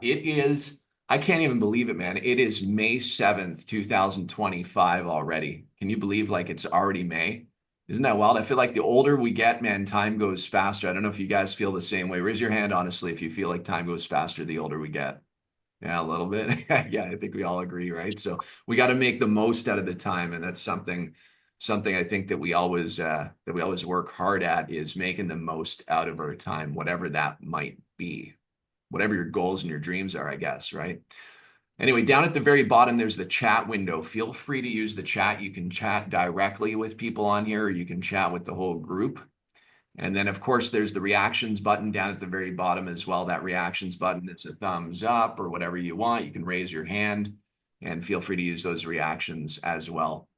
It is, I can't even believe it, man. It is May 7th, 2025 already. Can you believe like it's already May? Isn't that wild? I feel like the older we get, man, time goes faster. I don't know if you guys feel the same way. Raise your hand, honestly, if you feel like time goes faster the older we get. Yeah, a little bit. Yeah, I think we all agree, right? So we got to make the most out of the time, and that's something I think that we always work hard at is making the most out of our time, whatever that might be, whatever your goals and your dreams are, I guess, right? Anyway, down at the very bottom, there's the chat window. Feel free to use the chat. You can chat directly with people on here, or you can chat with the whole group. And then, of course, there's the reactions button down at the very bottom as well. That reactions button, it's a thumbs up or whatever you want. You can raise your hand and feel free to use those reactions as well.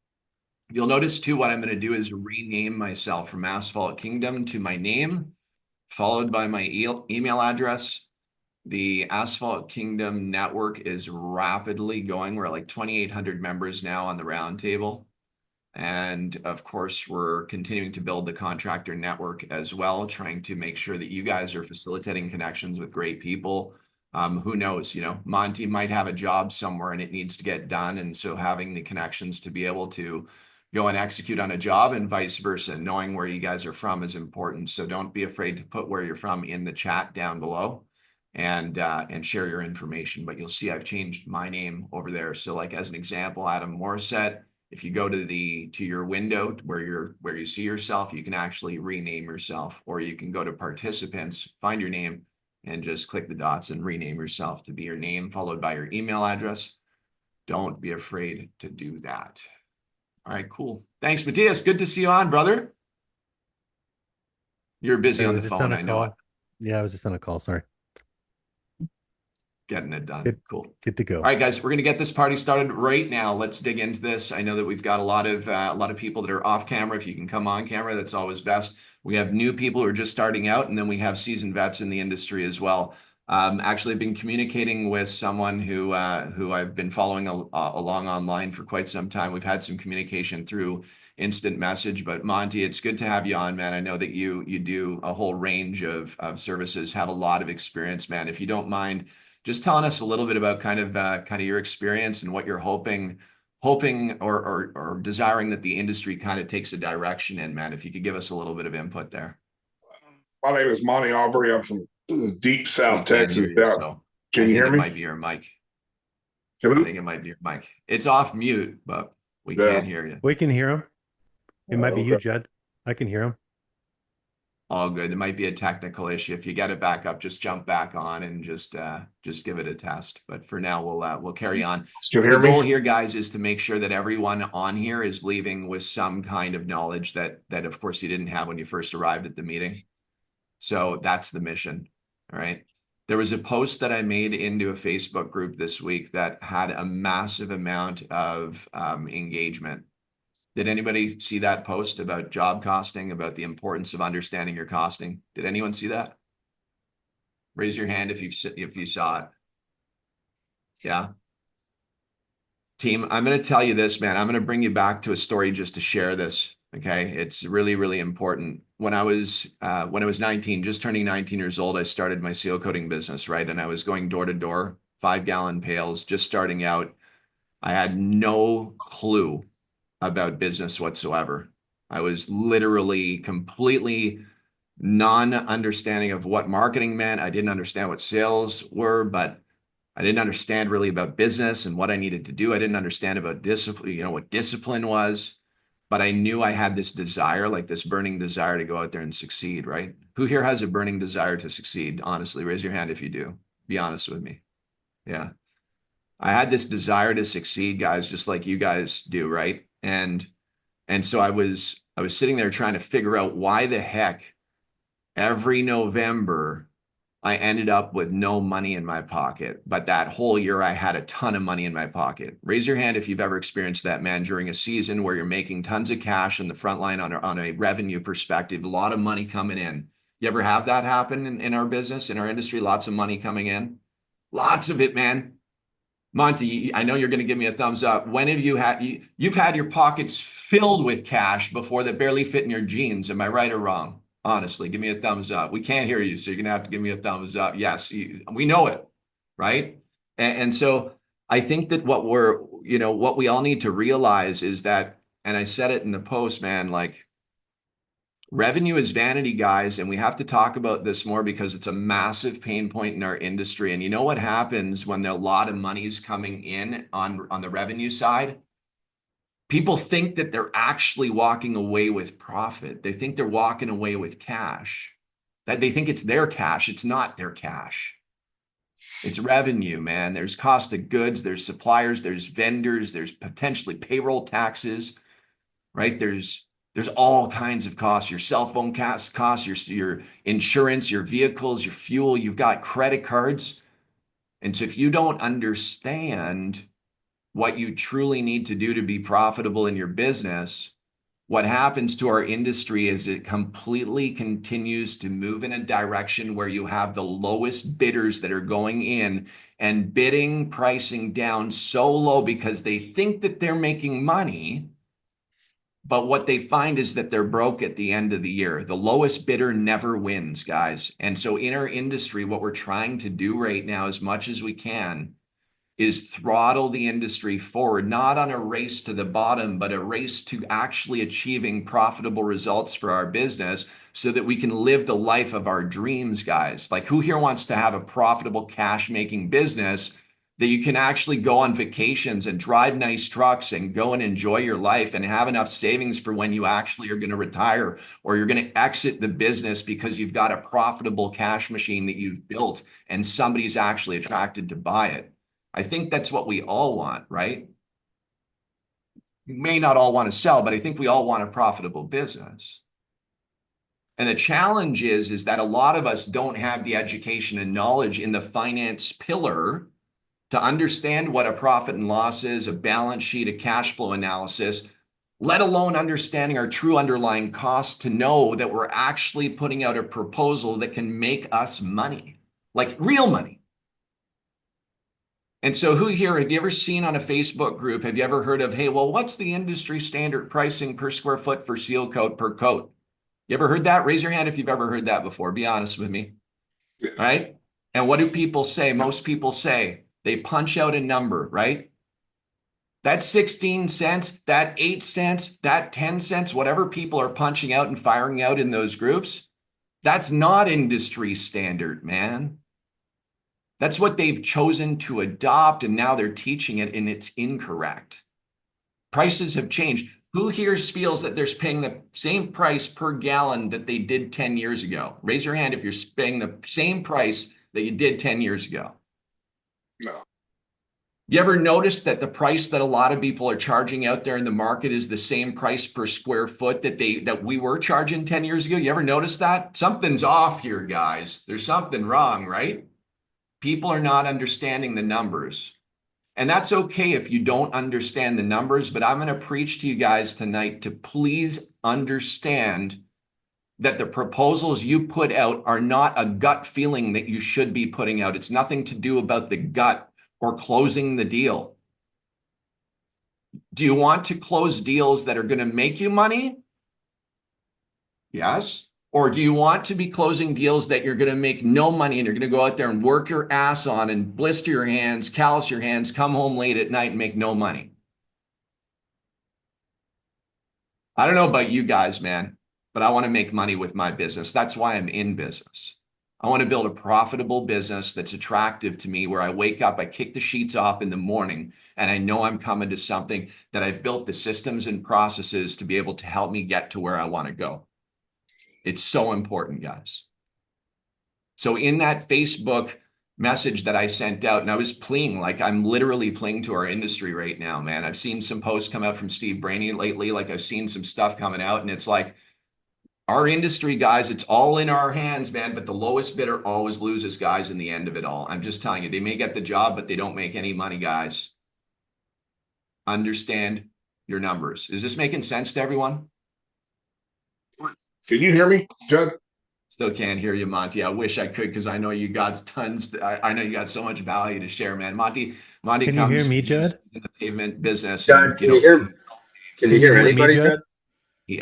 You'll notice too, what I'm going to do is rename myself from Asphalt Kingdom to my name, followed by my email address. The Asphalt Kingdom network is rapidly going. We're like 2,800 members now on the roundtable. And of course, we're continuing to build the contractor network as well, trying to make sure that you guys are facilitating connections with great people. Who knows, Monty might have a job somewhere and it needs to get done. And so having the connections to be able to go and execute on a job and vice versa, knowing where you guys are from is important. So don't be afraid to put where you're from in the chat down below and share your information. But you'll see I've changed my name over there. So like as an example, Adam Morissette. If you go to your window where you see yourself, you can actually rename yourself, or you can go to participants, find your name, and just click the dots and rename yourself to be your name followed by your email address. Don't be afraid to do that. All right, cool. Thanks, Matthias. Good to see you on, brother. You're busy on the phone, I know it. Yeah, I was just on a call. Sorry. Getting it done. Good, Cool. good to go. All right, guys, we're going to get this party started right now. Let's dig into this. I know that we've got a lot of people that are off camera. If you can come on camera, that's always best. We have new people who are just starting out, and then we have seasoned vets in the industry as well. Actually, I've been communicating with someone who I've been following along online for quite some time. We've had some communication through instant message, but Monty, it's good to have you on, man. I know that you do a whole range of services, have a lot of experience, man. If you don't mind, just telling us a little bit about kind of your experience and what you're hoping or desiring that the industry kind of takes a direction in, man. If you could give us a little bit of input there. My name is Monty Aubrey. I'm from deep South Texas. You, so can you hear me? It might be your mic. I think it might be your mic. It's off mute, but we can't hear you. We can hear him. It might be you, Judd. I can hear him. All good. It might be a technical issue. If you get it back up, just jump back on and just give it a test. But for now, we'll carry on. The goal here, guys, is to make sure that everyone on here is leaving with some kind of knowledge that of course you didn't have when you first arrived at the meeting. So that's the mission. All right. There was a post that I made into a Facebook group this week that had a massive amount of engagement. Did anybody see that post about job costing, about the importance of understanding your costing? Did anyone see that? Raise your hand if you saw it. Yeah. Team, I'm going to tell you this, man. I'm going to bring you back to a story just to share this. Okay. It's really, really important. When I was 19, just turning 19 years old, I started my seal coating business, right? And I was going door to door, 5-gallon pails, just starting out. I had no clue about business whatsoever. I was literally completely non-understanding of what marketing meant. I didn't understand what sales were, but I didn't understand really about business and what I needed to do. I didn't understand about discipline, what discipline was, but I knew I had this desire, like this burning desire to go out there and succeed, right? Who here has a burning desire to succeed? Honestly, raise your hand if you do. Be honest with me. Yeah. I had this desire to succeed, guys, just like you guys do, right? And so I was sitting there trying to figure out why the heck every November I ended up with no money in my pocket, but that whole year I had a ton of money in my pocket. Raise your hand if you've ever experienced that, man, during a season where you're making tons of cash in the front line on a revenue perspective, a lot of money coming in. You ever have that happen in our business, in our industry? Lots of money coming in? Lots of it, man. Monty, I know you're going to give me a thumbs up. When have you've had your pockets filled with cash before that barely fit in your jeans? Am I right or wrong? Honestly, give me a thumbs up. We can't hear you, so you're going to have to give me a thumbs up. Yes, we know it, right? And so I think that what what we all need to realize is that, and I said it in the post, man, like revenue is vanity, guys. And we have to talk about this more because it's a massive pain point in our industry. And you know what happens when a lot of money is coming in on the revenue side? People think that they're actually walking away with profit. They think they're walking away with cash. That they think it's their cash. It's not their cash. It's revenue, man. There's cost of goods, there's suppliers, there's vendors, there's potentially payroll taxes, right? There's all kinds of costs, your cell phone costs, your insurance, your vehicles, your fuel, you've got credit cards. And so if you don't understand what you truly need to do to be profitable in your business, what happens to our industry is it completely continues to move in a direction where you have the lowest bidders that are going in and bidding pricing down so low because they think that they're making money. But what they find is that they're broke at the end of the year. The lowest bidder never wins, guys. And so in our industry, what we're trying to do right now, as much as we can, is throttle the industry forward, not on a race to the bottom, but a race to actually achieving profitable results for our business so that we can live the life of our dreams, guys. Like, who here wants to have a profitable cash-making business that you can actually go on vacations and drive nice trucks and go and enjoy your life and have enough savings for when you actually are going to retire or you're going to exit the business because you've got a profitable cash machine that you've built and somebody's actually attracted to buy it? I think that's what we all want, right? We may not all want to sell, but I think we all want a profitable business. And the challenge is that a lot of us don't have the education and knowledge in the finance pillar to understand what a profit and loss is, a balance sheet, a cash flow analysis, let alone understanding our true underlying costs to know that we're actually putting out a proposal that can make us money, like real money. And so who here, have you ever seen on a Facebook group, have you ever heard of, hey, well, what's the industry standard pricing per square foot for seal coat per coat? You ever heard that? Raise your hand if you've ever heard that before. Be honest with me. Right? And what do people say? Most people say they punch out a number, right? That 16 cents, that 8 cents, that 10 cents, whatever people are punching out and firing out in those groups, that's not industry standard, man. That's what they've chosen to adopt, and now they're teaching it, and it's incorrect. Prices have changed. Who here feels that they're paying the same price per gallon that they did 10 years ago? Raise your hand if you're paying the same price that you did 10 years ago. No. You ever notice that the price that a lot of people are charging out there in the market is the same price per square foot that we were charging 10 years ago? You ever notice that? Something's off here, guys. There's something wrong, right? People are not understanding the numbers. And that's okay if you don't understand the numbers, but I'm going to preach to you guys tonight to please understand that the proposals you put out are not a gut feeling that you should be putting out. It's nothing to do about the gut or closing the deal. Do you want to close deals that are going to make you money? Yes. Or do you want to be closing deals that you're going to make no money and you're going to go out there and work your ass on and blister your hands, callous your hands, come home late at night and make no money? I don't know about you guys, man, but I want to make money with my business. That's why I'm in business. I want to build a profitable business that's attractive to me, where I wake up, I kick the sheets off in the morning, and I know I'm coming to something that I've built the systems and processes to be able to help me get to where I want to go. It's so important, guys. So in that Facebook message that I sent out, and I was pleading, like I'm literally pleading to our industry right now, man. I've seen some posts come out from Steve Brainey lately. Like I've seen some stuff coming out, and it's like, our industry, guys, it's all in our hands, man. But the lowest bidder always loses, guys, in the end of it all. I'm just telling you, they may get the job, but they don't make any money, guys. Understand your numbers. Is this making sense to everyone? Can you hear me, Judd? Still can't hear you, Monty. I wish I could, because I know you got tons. I know you got so much value to share, man. Monty can comes you hear me, Judd? in the pavement business. Judd, can you hear? Can you hear anybody, me, Judd?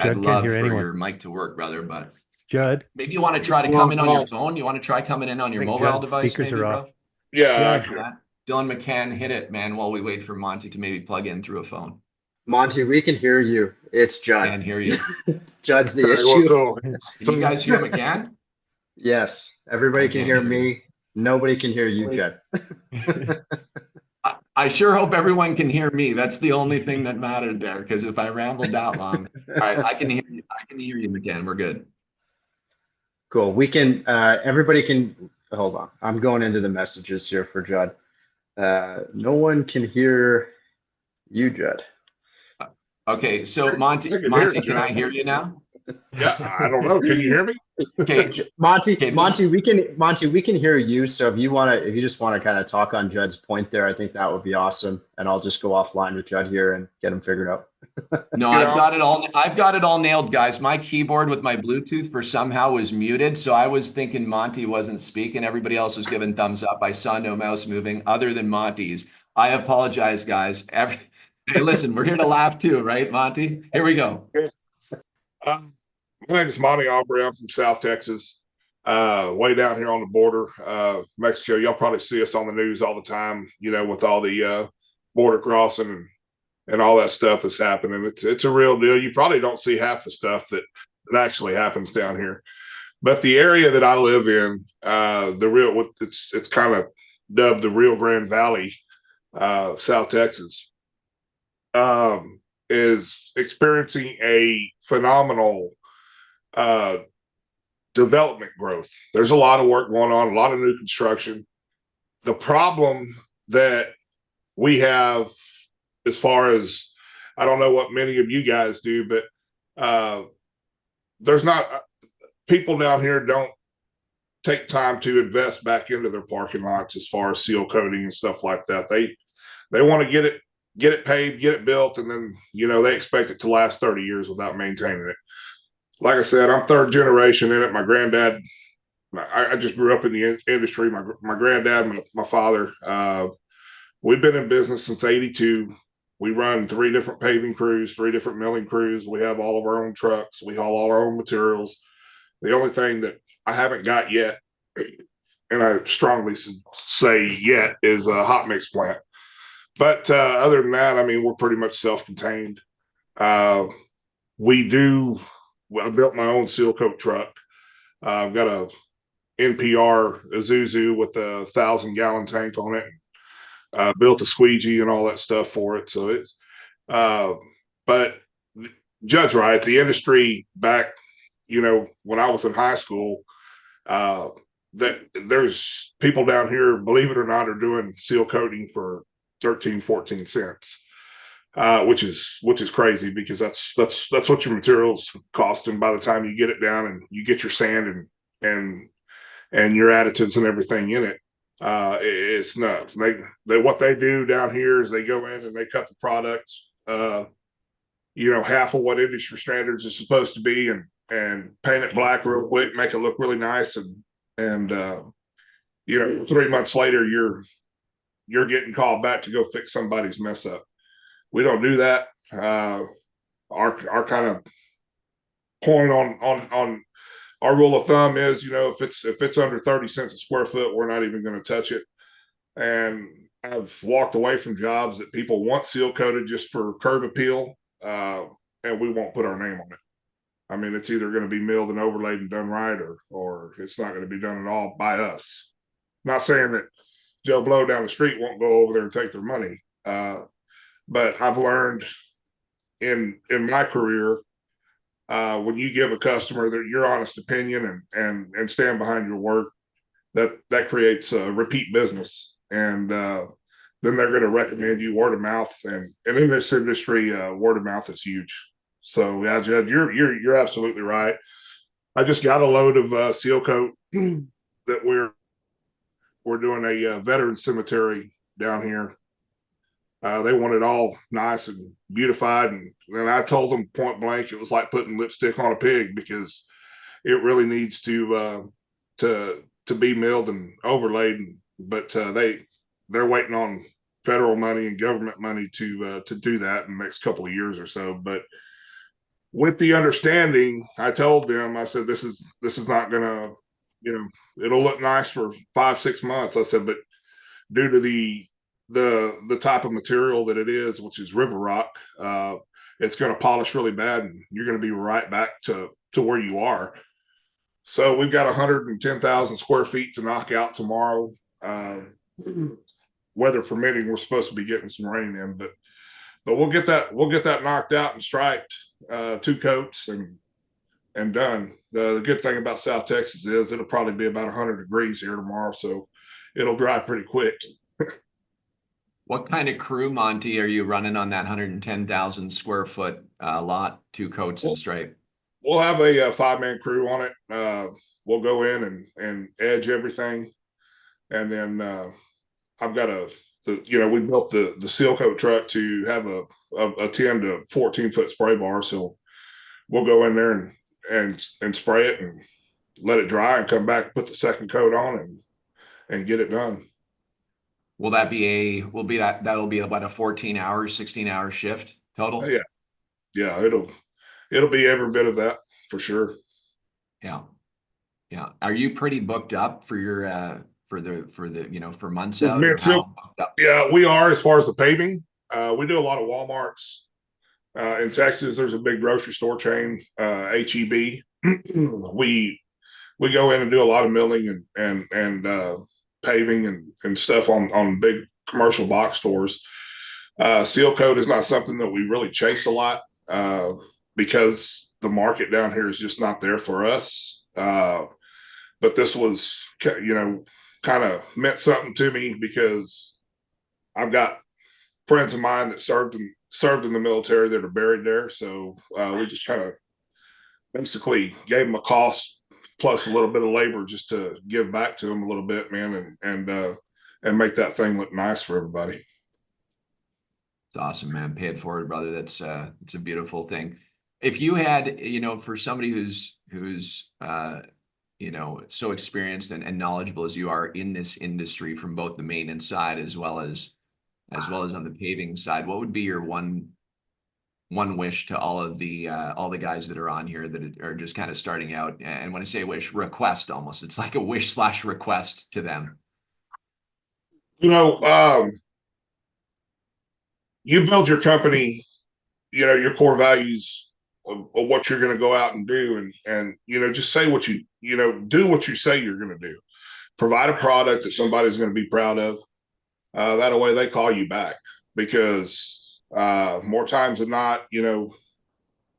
I'd love for your mic to work, brother, but Judd, maybe you want to try to come in on your phone. You want to try coming in on your mobile device, speakers maybe, are bro? off. Yeah. Dylan McCann, hit it, man, while we wait for Monty to maybe plug in through a phone. Monty, we can hear you. It's Judd. Can't hear you. Judd's the Okay, well, issue. cool. Can you guys hear McCann? Yes, everybody I can can't hear hear me. Nobody can hear you, Judd. I sure hope everyone can hear me. That's the only thing that mattered there, because if I rambled that long. All right, I can hear you. I can hear you, McCann. We're good. Cool. We can, everybody can, hold on. I'm going into the messages here for Judd. No one can hear you, Judd. Okay, so I Monty, can hear Monty, you, can I Judd. hear you now? Yeah, I don't know. Can you hear me? Okay, Monty, we can hear you. So if you just want to kind of talk on Judd's point there, I think that would be awesome. And I'll just go offline with Judd here and get him figured out. no, I've got it all nailed, guys. My keyboard with my Bluetooth for somehow was muted, so I was thinking Monty wasn't speaking. Everybody else was giving thumbs up. I saw no mouse moving other than Monty's. I apologize, guys. Hey, listen, we're here to laugh too, right, Monty? Here we go. My name is Monty Aubrey. I'm from South Texas, way down here on the border, Mexico. Y'all probably see us on the news all the time, with all the border crossing and all that stuff that's happening. It's a real deal. You probably don't see half the stuff that actually happens down here. But the area that I live in, it's kind of dubbed the Rio Grande Valley, South Texas, is experiencing a phenomenal development growth. There's a lot of work going on, a lot of new construction. The problem that we have, as far as, I don't know what many of you guys do, but there's not, people down here don't take time to invest back into their parking lots as far as seal coating and stuff like that. They want to get it paved, get it built, and then they expect it to last 30 years without maintaining it. Like I said, I'm third generation in it. My granddad, I just grew up in the industry. My granddad, my father, we've been in business since '82. We run 3 different paving crews, 3 different milling crews. We have all of our own trucks. We haul all our own materials. The only thing that I haven't got yet, and I strongly say yet, is a hot mix plant. But other than that, I mean, we're pretty much self-contained. I built my own seal coat truck. I've got a NPR Isuzu with a 1,000-gallon tank on it. Built a squeegee and all that stuff for it. So it's, but Judd's right. The industry back, when I was in high school, that there's people down here, believe it or not, are doing seal coating for 13, 14 cents. Which is crazy, because that's what your materials cost, and by the time you get it down and you get your sand and your additives and everything in it, it's nuts. They what they do down here is they go in and they cut the products, half of what industry standards is supposed to be, and paint it black real quick, make it look really nice, and 3 months later you're getting called back to go fix somebody's mess up. We don't do that. Our kind of point on our rule of thumb is, if it's under 30 cents a square foot, we're not even going to touch it. And I've walked away from jobs that people want seal coated just for curb appeal, and we won't put our name on it. I mean, it's either going to be milled and overlaid and done right, or it's not going to be done at all by us. Not saying that Joe Blow down the street won't go over there and take their money. But I've learned in my career, when you give a customer your honest opinion and stand behind your work, that creates a repeat business, and then they're going to recommend you word of mouth, and in this industry, word of mouth is huge. So yeah, Judd, you're absolutely right. I just got a load of seal coat that we're doing a veteran cemetery down here. They want it all nice and beautified, and I told them point blank it was like putting lipstick on a pig, because it really needs to be milled and overlaid. But they're waiting on federal money and government money to do that in the next couple of years or so. But with the understanding, I told them, I said, this is not gonna, it'll look nice for 5-6 months. I said, but due to the type of material that it is, which is river rock, it's going to polish really bad, and you're going to be right back to where you are. So we've got 110,000 square feet to knock out tomorrow. Weather permitting, we're supposed to be getting some rain in, but we'll get that knocked out and striped, 2 coats and done. The good thing about South Texas is it'll probably be about 100 degrees here tomorrow, so it'll dry pretty quick. What kind of crew, Monty, are you running on that 110,000 square foot lot, 2 coats and stripe? We'll have a 5-man crew on it. We'll go in and edge everything, and then I've got we built the seal coat truck to have a 10 to 14 foot spray bar, so we'll go in there and spray it and let it dry and come back, put the second coat on and get it done. Will that be that'll be about a 14-hour, 16-hour shift total? Yeah, it'll be every bit of that for sure. Yeah. Are you pretty booked up for your for months out, or how booked up? Yeah, we are as far as the paving. We do a lot of Walmarts. In Texas, there's a big grocery store chain, HEB. we go in and do a lot of milling and paving and stuff on big commercial box stores. Seal coat is not something that we really chase a lot because the market down here is just not there for us. But this was, kind of meant something to me because I've got friends of mine that served in the military that are buried there. So we just kind of basically gave them a cost plus a little bit of labor just to give back to them a little bit, man, and make that thing look nice for everybody. It's awesome, man. Pay it forward, brother. It's a beautiful thing. If you had, for somebody who's so experienced and knowledgeable as you are in this industry from both the maintenance side as well as on the paving side, what would be your one wish to all the guys that are on here that are just kind of starting out? And when I say wish, request, almost, it's like a wish / request to them. You build your company, your core values of what you're going to go out and do, and just say what do what you say you're going to do. Provide a product that somebody's going to be proud of. That way they call you back, because more times than not, you'll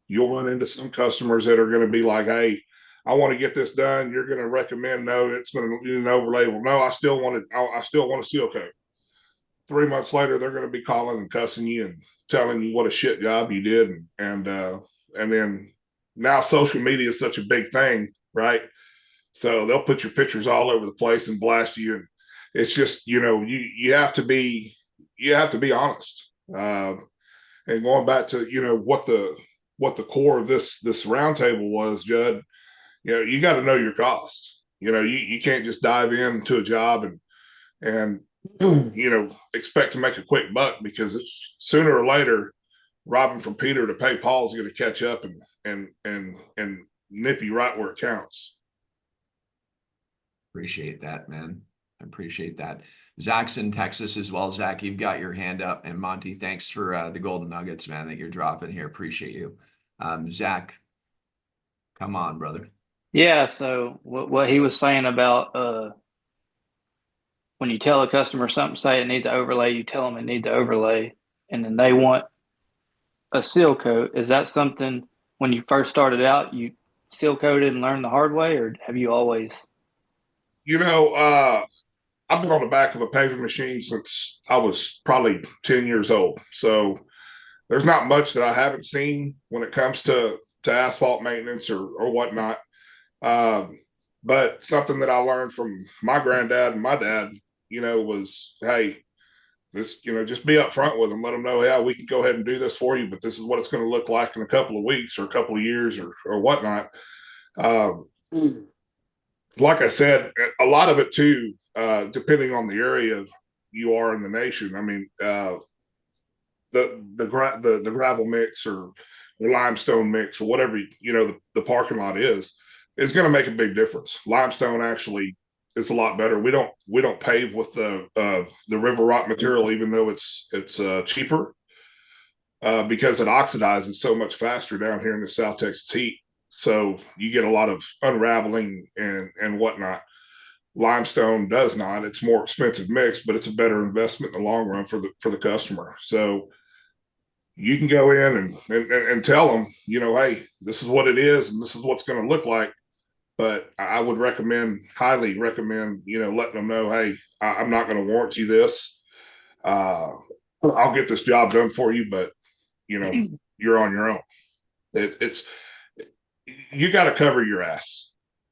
run into some customers that are going to be like, hey, I want to get this done. You're going to recommend, no, it's going to need an overlay. Well, no, I still want a seal coat. 3 months later, they're going to be calling and cussing you and telling you what a shit job you did. And then now social media is such a big thing, right? So they'll put your pictures all over the place and blast you. And it's just, you have to be honest. And going back to, what the core of this roundtable was, Judd, you got to know your cost. You can't just dive into a job and expect to make a quick buck, because it's sooner or later, robbing from Peter to pay Paul is going to catch up and nip you right where it counts. Appreciate that, man. I appreciate that. Zach's in Texas as well. Zach, you've got your hand up, and Monty, thanks for the golden nuggets, man, that you're dropping here. Appreciate you. Zach, come on, brother. Yeah. So what he was saying about when you tell a customer something, say it needs an overlay, you tell them it needs an overlay, and then they want a seal coat. Is that something when you first started out, you seal coated and learned the hard way, or have you always? I've been on the back of a paving machine since I was probably 10 years old. So there's not much that I haven't seen when it comes to asphalt maintenance or whatnot. But something that I learned from my granddad and my dad, was, hey, this, just be upfront with them, let them know, yeah, we can go ahead and do this for you, but this is what it's going to look like in a couple of weeks or a couple of years or whatnot. Like I said, a lot of it too, depending on the area you are in the nation. I mean, the gravel mix or the limestone mix or whatever, the parking lot is going to make a big difference. Limestone actually is a lot better. We don't pave with the river rock material, even though it's cheaper, because it oxidizes so much faster down here in the South Texas heat. So you get a lot of unraveling and whatnot. Limestone does not. It's more expensive mix, but it's a better investment in the long run for the customer. So you can go in and tell them, hey, this is what it is, and this is what's going to look like. But I would highly recommend, letting them know, hey, I'm not going to warranty this. I'll get this job done for you, but you're on your own. You got to cover your ass.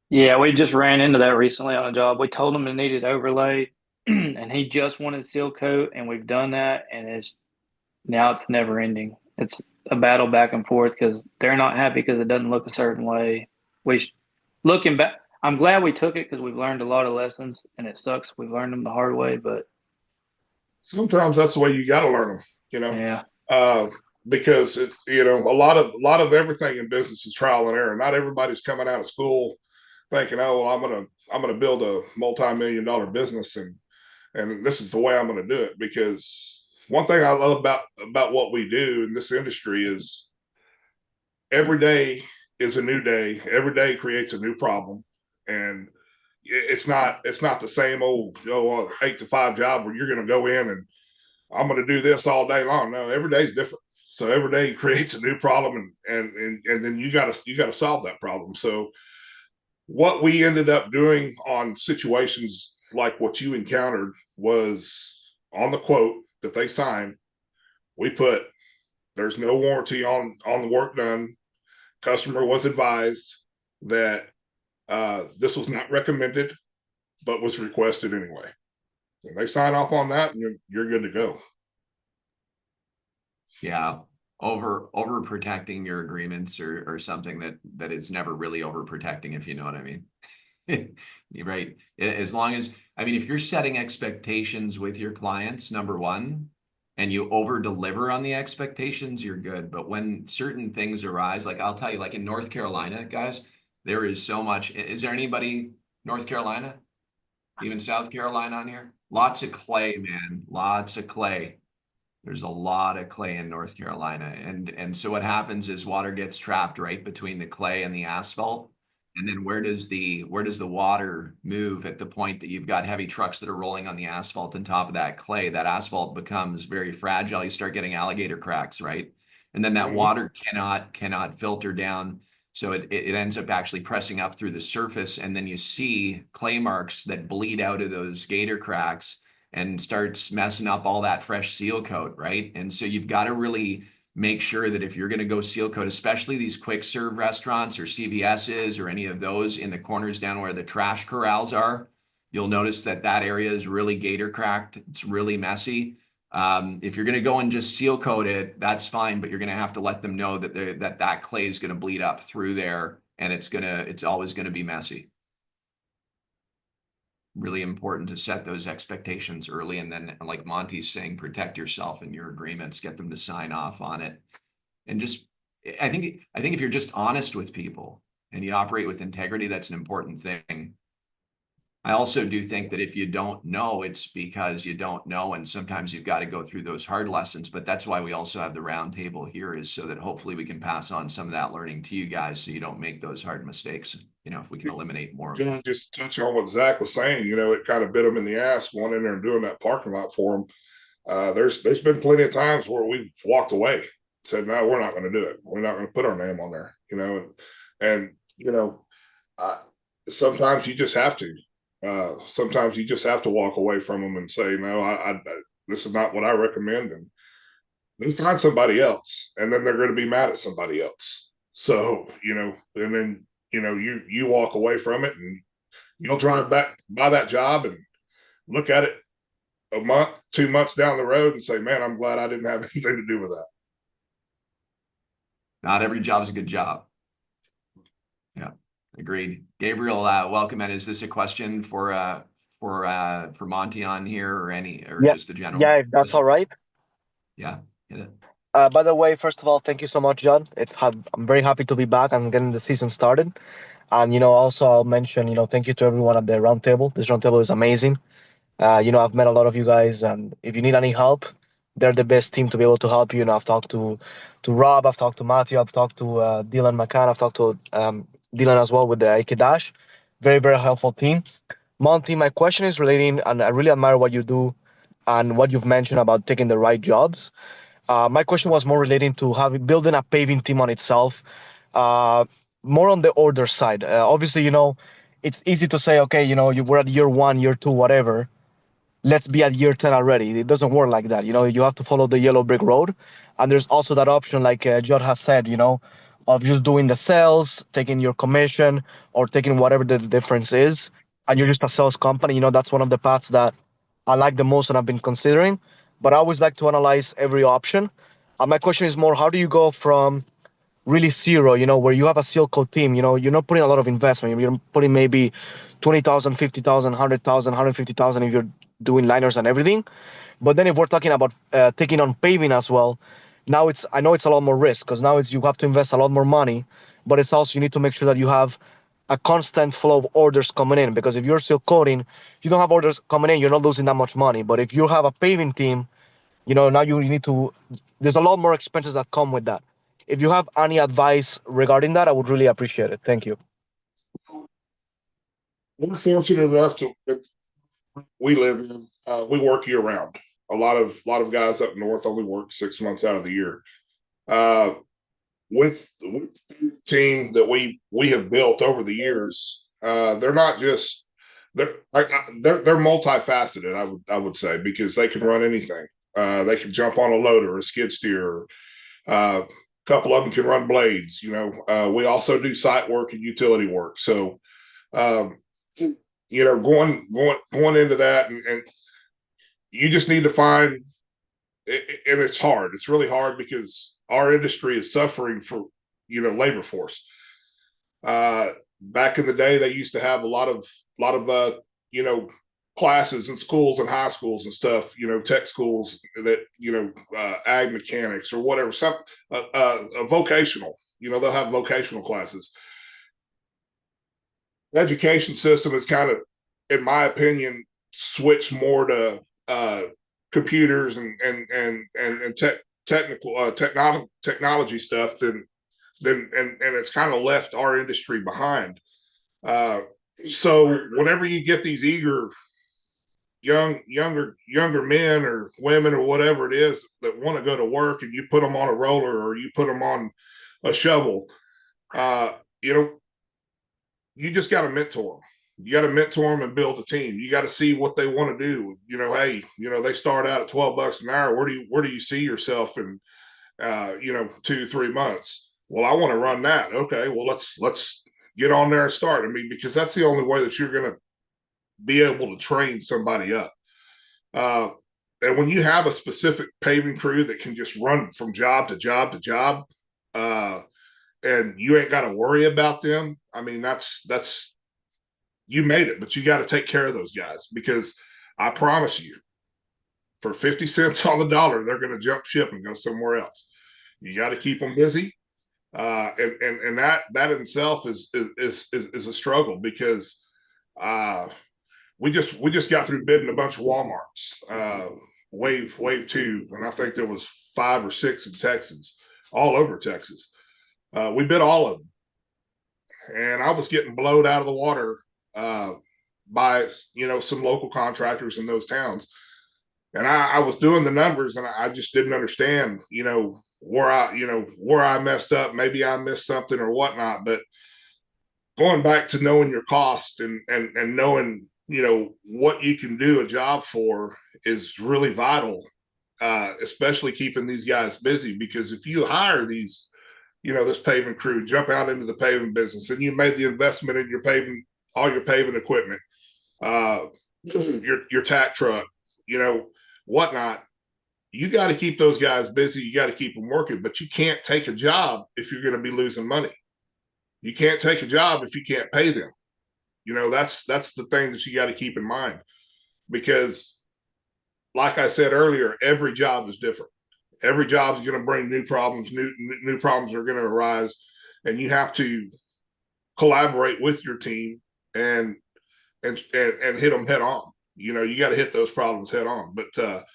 Yeah, we just ran into that recently on a job. We told him it needed overlay, and he just wanted seal coat, and we've done that, and now it's never ending. It's a battle back and forth because they're not happy because it doesn't look a certain way. Looking back, I'm glad we took it because we've learned a lot of lessons, and it sucks. We've learned them the hard way, but sometimes that's the way you got to learn them. Yeah. Because a lot of everything in business is trial and error. Not everybody's coming out of school thinking, oh, well, I'm gonna build a multi-million-dollar business and this is the way I'm gonna do it. Because one thing I love about what we do in this industry is every day is a new day. Every day creates a new problem, and it's not the same old 8 to 5 job where you're gonna go in and I'm gonna do this all day long. No, every day is different. So every day creates a new problem, and then you gotta solve that problem. So what we ended up doing on situations like what you encountered was on the quote that they signed, we put, there's no warranty on the work done. Customer was advised that this was not recommended, but was requested anyway. And they sign off on that, and you're good to go. Yeah. Over protecting your agreements or something that is never really over protecting, if you know what I mean. Right. As long as, if you're setting expectations with your clients, number one, and you over deliver on the expectations, you're good. But when certain things arise, like I'll tell you, like in North Carolina, guys, there is so much. Is there anybody North Carolina, even South Carolina on here? Lots of clay, man. Lots of clay. There's a lot of clay in North Carolina. And so what happens is water gets trapped right between the clay and the asphalt. And then where does the water move at the point that you've got heavy trucks that are rolling on the asphalt on top of that clay? That asphalt becomes very fragile. You start getting alligator cracks, right? And then that water cannot filter down. So it ends up actually pressing up through the surface. And then you see clay marks that bleed out of those gator cracks and starts messing up all that fresh seal coat, right? And so you've got to really make sure that if you're going to go seal coat, especially these quick serve restaurants or CVS's or any of those in the corners down where the trash corrals are, you'll notice that area is really gator cracked. It's really messy. If you're going to go and just seal coat it, that's fine, but you're going to have to let them know that that clay is going to bleed up through there, and it's always going to be messy. Really important to set those expectations early, and then, like Monty's saying, protect yourself and your agreements, get them to sign off on it. And just, I think if you're just honest with people and you operate with integrity, that's an important thing. I also do think that if you don't know, it's because you don't know, and sometimes you've got to go through those hard lessons. But that's why we also have the round table here, is so that hopefully we can pass on some of that learning to you guys, so you don't make those hard mistakes. If we can eliminate more of them. Just touch on what Zach was saying. It kind of bit him in the ass going in there and doing that parking lot for him. There's been plenty of times where we've walked away, said, no, we're not going to do it. We're not going to put our name on there. Sometimes you just have to. Sometimes you just have to walk away from them and say, no, I this is not what I recommend, and then find somebody else, and then they're going to be mad at somebody else. So and then you walk away from it, and you'll drive back by that job and look at it a month, 2 months down the road and say, man, I'm glad I didn't have anything to do with that. Not every job is a good job. Yeah, agreed. Gabriel, welcome. And is this a question for Monty on here, or just a general? Yeah, if that's all right. Yeah, hit it. By the way, first of all, thank you so much, Judd. I'm very happy to be back and getting the season started. And, also I'll mention, thank you to everyone at the roundtable. This roundtable is amazing. I've met a lot of you guys, and if you need any help, they're the best team to be able to help you. I've talked to Rob, I've talked to Matthew, I've talked to Dylan McCann, I've talked to Dylan as well with the AK Dash. Very, very helpful team. Monty, my question is relating, and I really admire what you do and what you've mentioned about taking the right jobs. My question was more relating to building a paving team on itself, uh, more on the order side. Obviously, it's easy to say, okay, we're at year 1, year 2, whatever. Let's be at year 10 already. It doesn't work like that. You have to follow the yellow brick road. And there's also that option, like Judd has said, of just doing the sales, taking your commission, or taking whatever the difference is. And you're just a sales company. That's one of the paths that I like the most and I've been considering. But I always like to analyze every option. My question is more, how do you go from really zero, where you have a seal coat team, you're not putting a lot of investment. You're putting maybe 20,000, 50,000, 100,000, 150,000 if you're doing liners and everything. But then if we're talking about taking on paving as well, now I know it's a lot more risk because now you have to invest a lot more money, but it's also you need to make sure that you have a constant flow of orders coming in, because if you're still coating, you don't have orders coming in, you're not losing that much money. But if you have a paving team, now you need to, there's a lot more expenses that come with that. If you have any advice regarding that, I would really appreciate it. Thank you. We're fortunate enough to we live in we work year round. A lot of guys up north only work 6 months out of the year. With the team that we have built over the years, they're not just they're multifaceted. I would say, because they can run anything. They can jump on a loader, a skid steer. A couple of them can run blades. We also do site work and utility work. So, going into that, and you just need to find, and it's hard. It's really hard because our industry is suffering for labor force. Back in the day, they used to have a lot of classes in schools and high schools and stuff, tech schools that, ag mechanics or whatever, some vocational, they'll have vocational classes. The education system is kind of, in my opinion, switched more to computers and technology stuff than it's kind of left our industry behind. So whenever you get these eager younger men or women or whatever it is that want to go to work, and you put them on a roller or you put them on a shovel, you just got to mentor them. You got to mentor them and build a team. You got to see what they want to do. Hey, they start out at $12 an hour. Where do you see yourself in 2-3 months? Well, I want to run that. Okay, well, let's get on there and start. I mean, because that's the only way that you're going to be able to train somebody up. And when you have a specific paving crew that can just run from job to job to job, and you ain't got to worry about them, I mean, that's you made it. But you got to take care of those guys, because I promise you, for 50 cents on the dollar, they're going to jump ship and go somewhere else. You got to keep them busy. And that in itself is a struggle, because we just got through bidding a bunch of Walmarts, wave 2, and I think there was 5 or 6 in Texas, all over Texas. We bid all of them, and I was getting blowed out of the water by some local contractors in those towns, and I was doing the numbers, and I just didn't understand where I messed up. Maybe I missed something or whatnot. But going back to knowing your cost and knowing what you can do a job for is really vital, especially keeping these guys busy. Because if you hire these this paving crew, jump out into the paving business, and you made the investment in all your paving equipment, your tack truck, whatnot, you got to keep those guys busy. You got to keep them working. But you can't take a job if you're going to be losing money. You can't take a job if you can't pay them. That's the thing that you got to keep in mind, because like I said earlier, every job is different. Every job is going to bring new problems. New problems are going to arise, and you have to collaborate with your team and hit them head on. You know, you got to hit those problems head on. But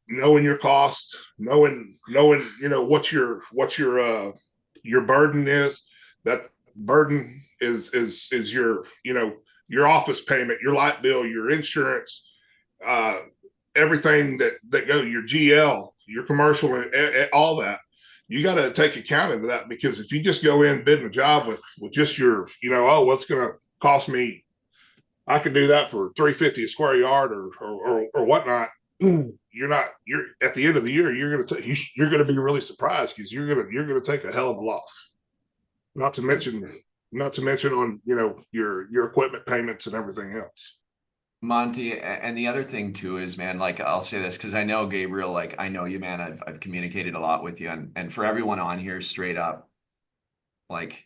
knowing your cost, knowing you know what your burden is. That burden is your, you know, your office payment, your light bill, your insurance, everything that go, your GL, your commercial, and all that. You got to take account of that, because if you just go in bidding a job with just your, you know, oh, what's going to cost me, I could do that for $350 a square yard or whatnot. You're at the end of the year, you're going to be really surprised, because you're going to take a hell of a loss. Not to mention on, you know, your equipment payments and everything else. Monty, and the other thing too is, man, like, I'll say this because I know Gabriel, like, I know you, man. I've communicated a lot with you, and for everyone on here, straight up, like,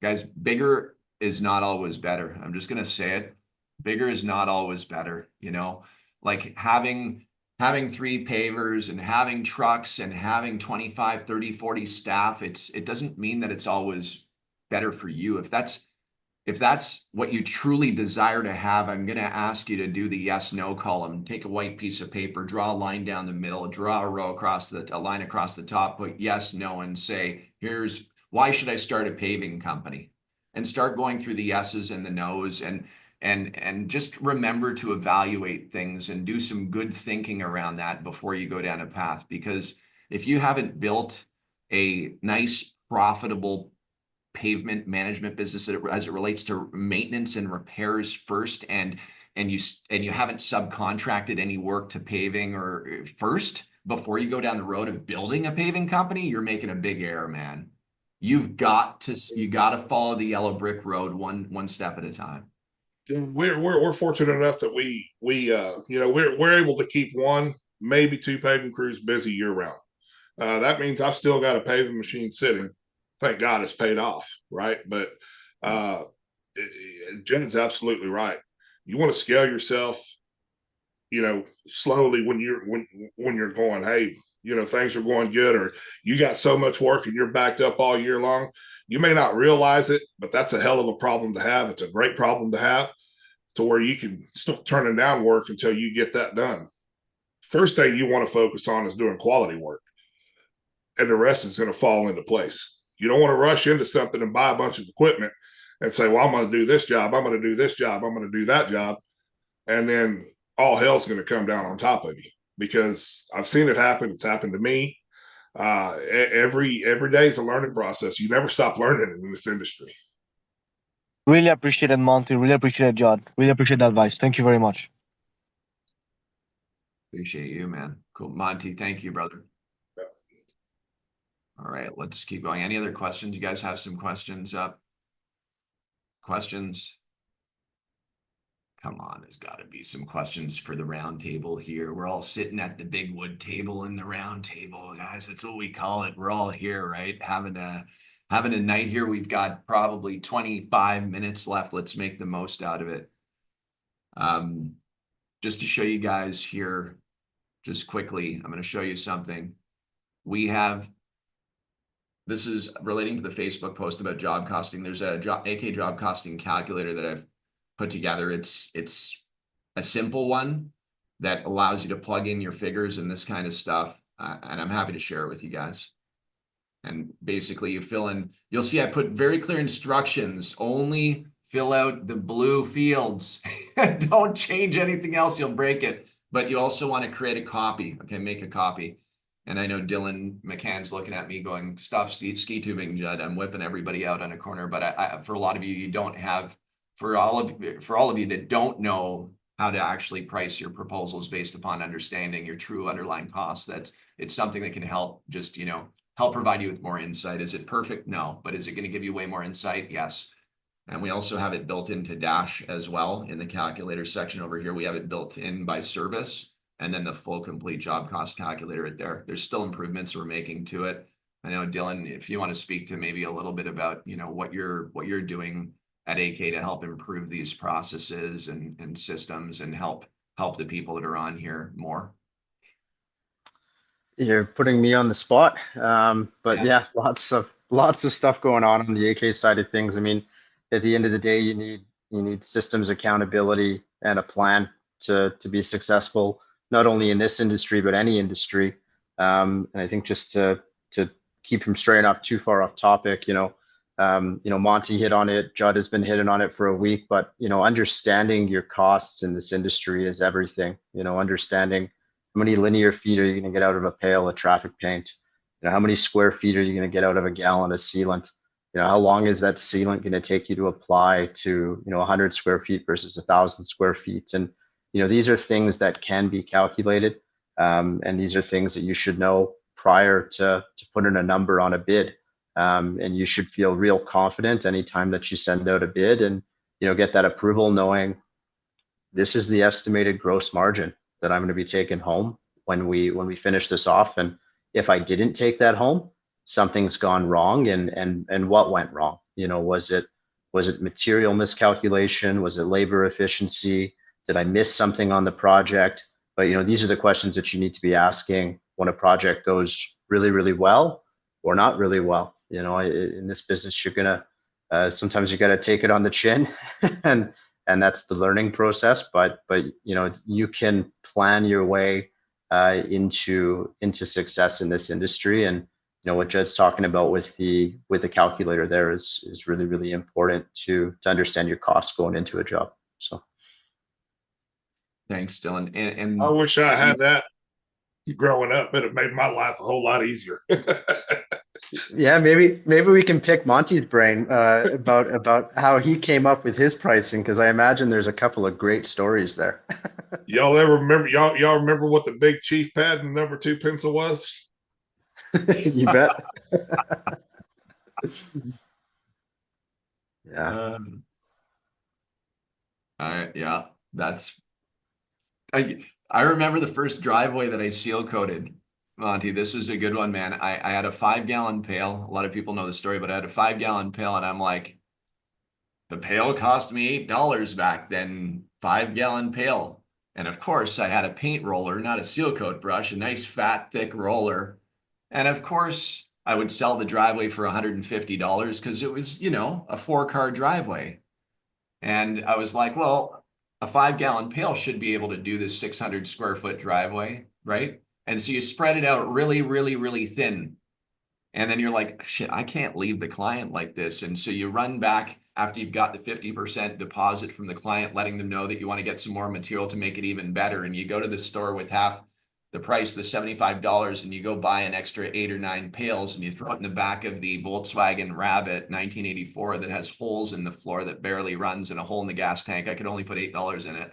guys, bigger is not always better. I'm just gonna say it. Bigger is not always better, you know, like having 3 pavers and having trucks and having 25, 30, 40 staff. It doesn't mean that it's always better for you. If that's what you truly desire to have, I'm going to ask you to do the yes, no column. Take a white piece of paper, draw a line down the middle, draw a line across the top, put yes, no, and say, here's why should I start a paving company? And start going through the yeses and the nos, and just remember to evaluate things and do some good thinking around that before you go down a path. Because if you haven't built a nice, profitable pavement management business as it relates to maintenance and repairs first, and you haven't subcontracted any work to paving or first before you go down the road of building a paving company, you're making a big error, man. You got to follow the yellow brick road one step at a time. We're fortunate enough that we you know, we're able to keep 1, maybe 2 paving crews busy year round. That means I've still got a paving machine sitting. Thank God it's paid off, right? But Jen's absolutely right. You want to scale yourself, you know, slowly when you're going, hey, you know, things are going good, or you got so much work and you're backed up all year long. You may not realize it, but that's a hell of a problem to have. It's a great problem to have, to where you can start turning down work until you get that done. First thing you want to focus on is doing quality work, and the rest is going to fall into place. You don't want to rush into something and buy a bunch of equipment and say, well, I'm going to do this job, I'm going to do this job, I'm going to do that job, and then all hell's going to come down on top of you. Because I've seen it happen. It's happened to me. Every day is a learning process. You never stop learning in this industry. Really appreciate it, Monty. Really appreciate it, Judd. Really appreciate the advice. Thank you very much. Appreciate you, man. Cool. Monty, thank you, brother. Yeah. All right, let's keep going. Any other questions? You guys have some questions up? Questions? Come on, there's got to be some questions for the round table here. We're all sitting at the big wood table in the round table, guys. That's what we call it. We're all here, right? Having a night here. We've got probably 25 minutes left. Let's make the most out of it. Just to show you guys here, just quickly, I'm going to show you something. This is relating to the Facebook post about job costing. There's a AK job costing calculator that I've put together. It's a simple one that allows you to plug in your figures and this kind of stuff. And I'm happy to share it with you guys. And basically you fill in, you'll see I put very clear instructions. Only fill out the blue fields. Don't change anything else, you'll break it. But you also want to create a copy. Okay, make a copy. And I know Dylan McCann's looking at me going, stop ski tubing, Judd. I'm whipping everybody out on a corner. But for a lot of you, you don't have, for all of you that don't know how to actually price your proposals based upon understanding your true underlying costs, it's something that can help just, you know, help provide you with more insight. Is it perfect? No. But is it going to give you way more insight? Yes. And we also have it built into Dash as well. In the calculator section over here, we have it built in by service, and then the full complete job cost calculator right there. There's still improvements we're making to it. I know, Dylan, if you want to speak to maybe a little bit about, you know, what you're doing at AK to help improve these processes and systems and help the people that are on here more. You're putting me on the spot. But yeah, lots of lots of stuff going on the AK side of things. I mean, at the end of the day, you need systems accountability and a plan to be successful, not only in this industry but any industry. And I think just to keep from straying off too far off topic, Monty hit on it. Judd has been hitting on it for a week, but understanding your costs in this industry is everything. Understanding how many linear feet are you going to get out of a pail of traffic paint? How many square feet are you going to get out of a gallon of sealant? How long is that sealant going to take you to apply to 100 square feet versus 1,000 square feet? And these are things that can be calculated, and these are things that you should know prior to putting a number on a bid. And you should feel real confident anytime that you send out a bid and get that approval, knowing this is the estimated gross margin that I'm going to be taking home when we finish this off. And if I didn't take that home, something's gone wrong. And what went wrong? Was it material miscalculation? Was it labor efficiency? Did I miss something on the project? But these are the questions that you need to be asking when a project goes really, really well or not really well. In this business, you're gonna sometimes you got to take it on the chin, and that's the learning process. But you can plan your way into success in this industry. And what Judd's talking about with the calculator there is really, really important to understand your costs going into a job. So thanks, Dylan. And I wish I had that growing up. It made my life a whole lot easier. yeah, maybe we can pick Monty's brain about how he came up with his pricing, because I imagine there's a couple of great stories there. Y'all ever remember? Y'all remember what the big chief pad and number 2 pencil was? You bet. Yeah. Yeah, I remember the first driveway that I seal coated. Monty, this is a good one, man. I had a 5-gallon pail. A lot of people know the story, but I had a 5-gallon pail, and I'm like, the pail cost me $8 back then, 5-gallon pail. And of course, I had a paint roller, not a seal coat brush, a nice fat, thick roller. And of course, I would sell the driveway for $150 because it was, a 4-car driveway. And I was like, well, a 5-gallon pail should be able to do this 600 square foot driveway, right? And so you spread it out really, really, really thin. And then you're like, shit, I can't leave the client like this. And so you run back after you've got the 50% deposit from the client, letting them know that you want to get some more material to make it even better. And you go to the store with half the price, the $75, and you go buy an extra 8 or 9 pails, and you throw it in the back of the Volkswagen Rabbit 1984 that has holes in the floor that barely runs and a hole in the gas tank. I could only put $8 in it.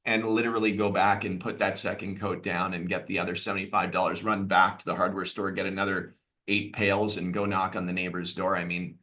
And literally go back and put that second coat down and get the other $75, run back to the hardware store, get another 8 pails and go knock on the neighbor's door. I mean,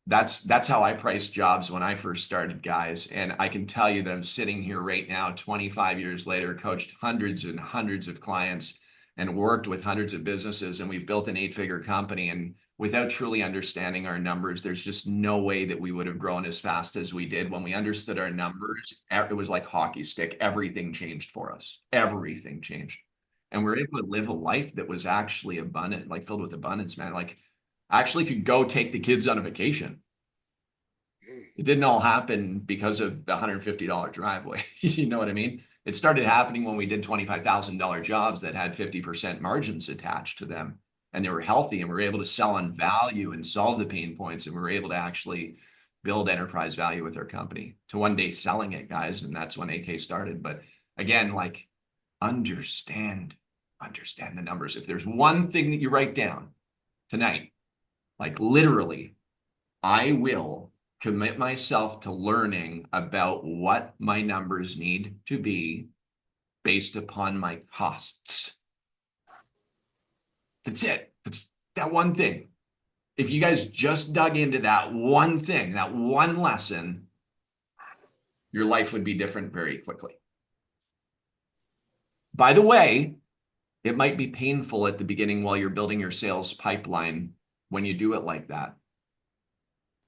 that's how I priced jobs when I first started, guys. And I can tell you that I'm sitting here right now, 25 years later, coached hundreds and hundreds of clients and worked with hundreds of businesses. And we've built an 8-figure company. And without truly understanding our numbers, there's just no way that we would have grown as fast as we did. When we understood our numbers, it was like hockey stick. Everything changed for us. Everything changed. And we were able to live a life that was actually abundant, like filled with abundance, man. Like, I actually could go take the kids on a vacation. It didn't all happen because of the $150 driveway. You know what I mean? It started happening when we did $25,000 jobs that had 50% margins attached to them, and they were healthy, and we were able to sell on value and solve the pain points, and we were able to actually build enterprise value with our company to one day selling it, guys. And that's when AK started. But again, like, understand the numbers. If there's one thing that you write down tonight, like literally, I will commit myself to learning about what my numbers need to be based upon my costs. That's it. That's that one thing. If you guys just dug into that one thing, that one lesson, your life would be different very quickly. By the way, it might be painful at the beginning while you're building your sales pipeline when you do it like that.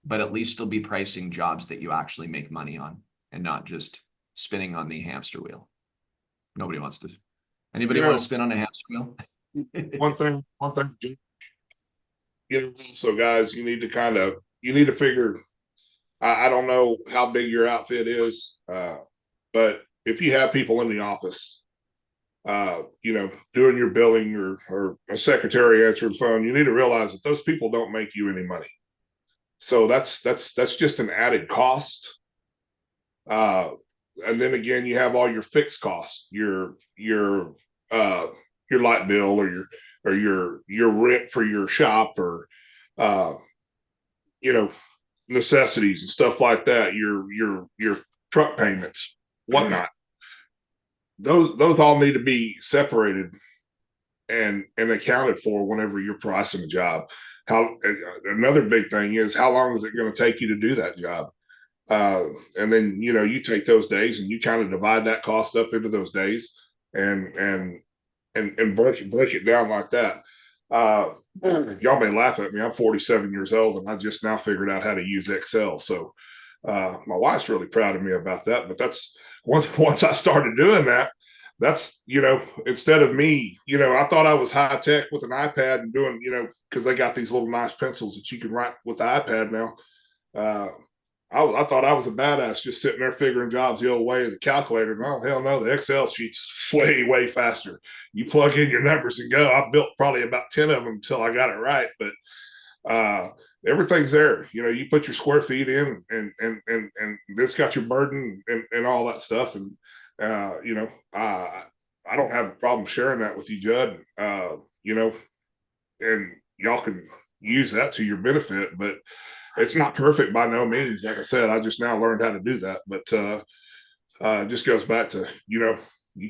But at least you'll be pricing jobs that you actually make money on and not just spinning on the hamster wheel. Nobody wants to. Anybody want to spin on a hamster wheel? One thing, so guys, you need to figure, I don't know how big your outfit is, but if you have people in the office, doing your billing or a secretary answering the phone, you need to realize that those people don't make you any money. So that's just an added cost. And then again, you have all your fixed costs, your light bill or your rent for your shop or necessities and stuff like that, your truck payments, whatnot. Those all need to be separated and accounted for whenever you're pricing a job. Another big thing is, how long is it going to take you to do that job? And then you take those days and you kind of divide that cost up into those days and break it down like that. Y'all may laugh at me. I'm 47 years old and I just now figured out how to use Excel. So my wife's really proud of me about that. But that's once I started doing that, that's instead of me, I thought I was high tech with an iPad and doing, because they got these little nice pencils that you can write with the iPad now. I thought I was a badass just sitting there figuring jobs the old way of the calculator. No, hell no, the Excel sheet's way faster. You plug in your numbers and go. I built probably about 10 of them until I got it right, but everything's there. You put your square feet in and it's got your burden and all that stuff. And I don't have a problem sharing that with you, Judd. And y'all can use that to your benefit, but it's not perfect by no means. Like I said, I just now learned how to do that, but it just goes back to,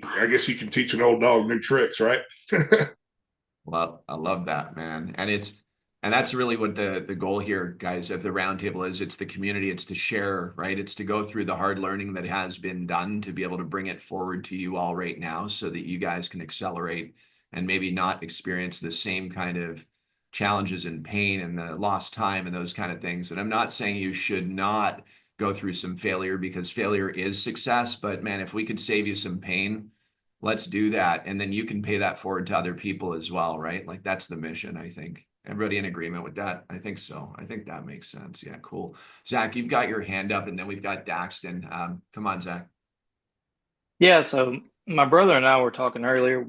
I guess you can teach an old dog new tricks, right? Well, I love that, man. And that's really what the goal here, guys, of the roundtable is. It's the community, it's to share, right? It's to go through the hard learning that has been done to be able to bring it forward to you all right now so that you guys can accelerate and maybe not experience the same kind of challenges and pain and the lost time and those kind of things. And I'm not saying you should not go through some failure, because failure is success. But man, if we could save you some pain, let's do that. And then you can pay that forward to other people as well, right? Like that's the mission, I think. Everybody in agreement with that? I think so. I think that makes sense. Yeah, cool. Zach, you've got your hand up, and then we've got Daxton. Come on, Zach. Yeah, so my brother and I were talking earlier,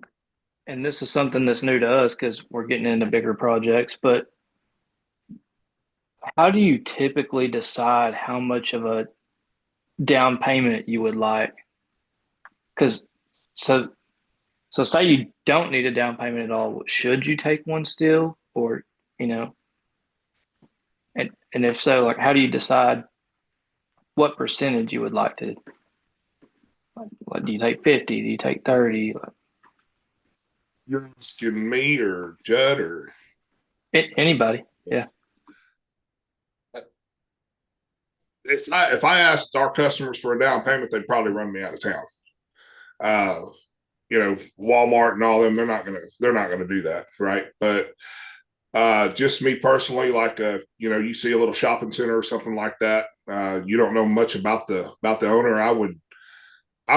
and this is something that's new to us because we're getting into bigger projects, but how do you typically decide how much of a down payment you would like? Because so say you don't need a down payment at all, should you take one still? Or, and if so, like, how do you decide what percentage you would like to, like do you take 50? Do you take 30? You're asking me or Judd or anybody? Yeah. If I asked our customers for a down payment, they'd probably run me out of town. Walmart and all them, they're not gonna do that, right? But just me personally, like you see a little shopping center or something like that, you don't know much about the owner. I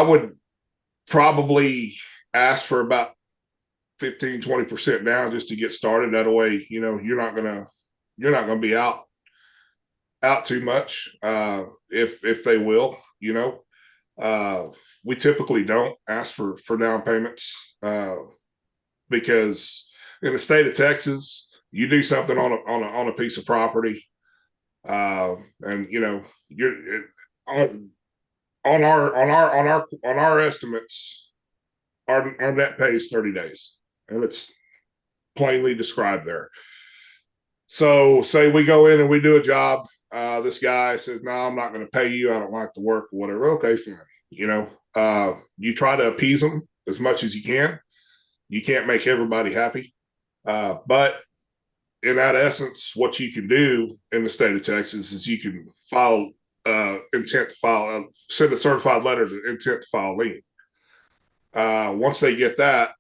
would probably ask for about 15-20% down just to get started. That way, you're not gonna be out too much if they will. We typically don't ask for down payments because in the state of Texas, you do something on a piece of property, and you're on our estimates, our net pay is 30 days, and it's plainly described there. So say we go in and we do a job, this guy says, "No, I'm not going to pay you. I don't like the work or whatever." Okay, fine. You try to appease them as much as you can. You can't make everybody happy, but in that essence, what you can do in the state of Texas is you can file intent to file, send a certified letter to intent to file lien. Once they get that, at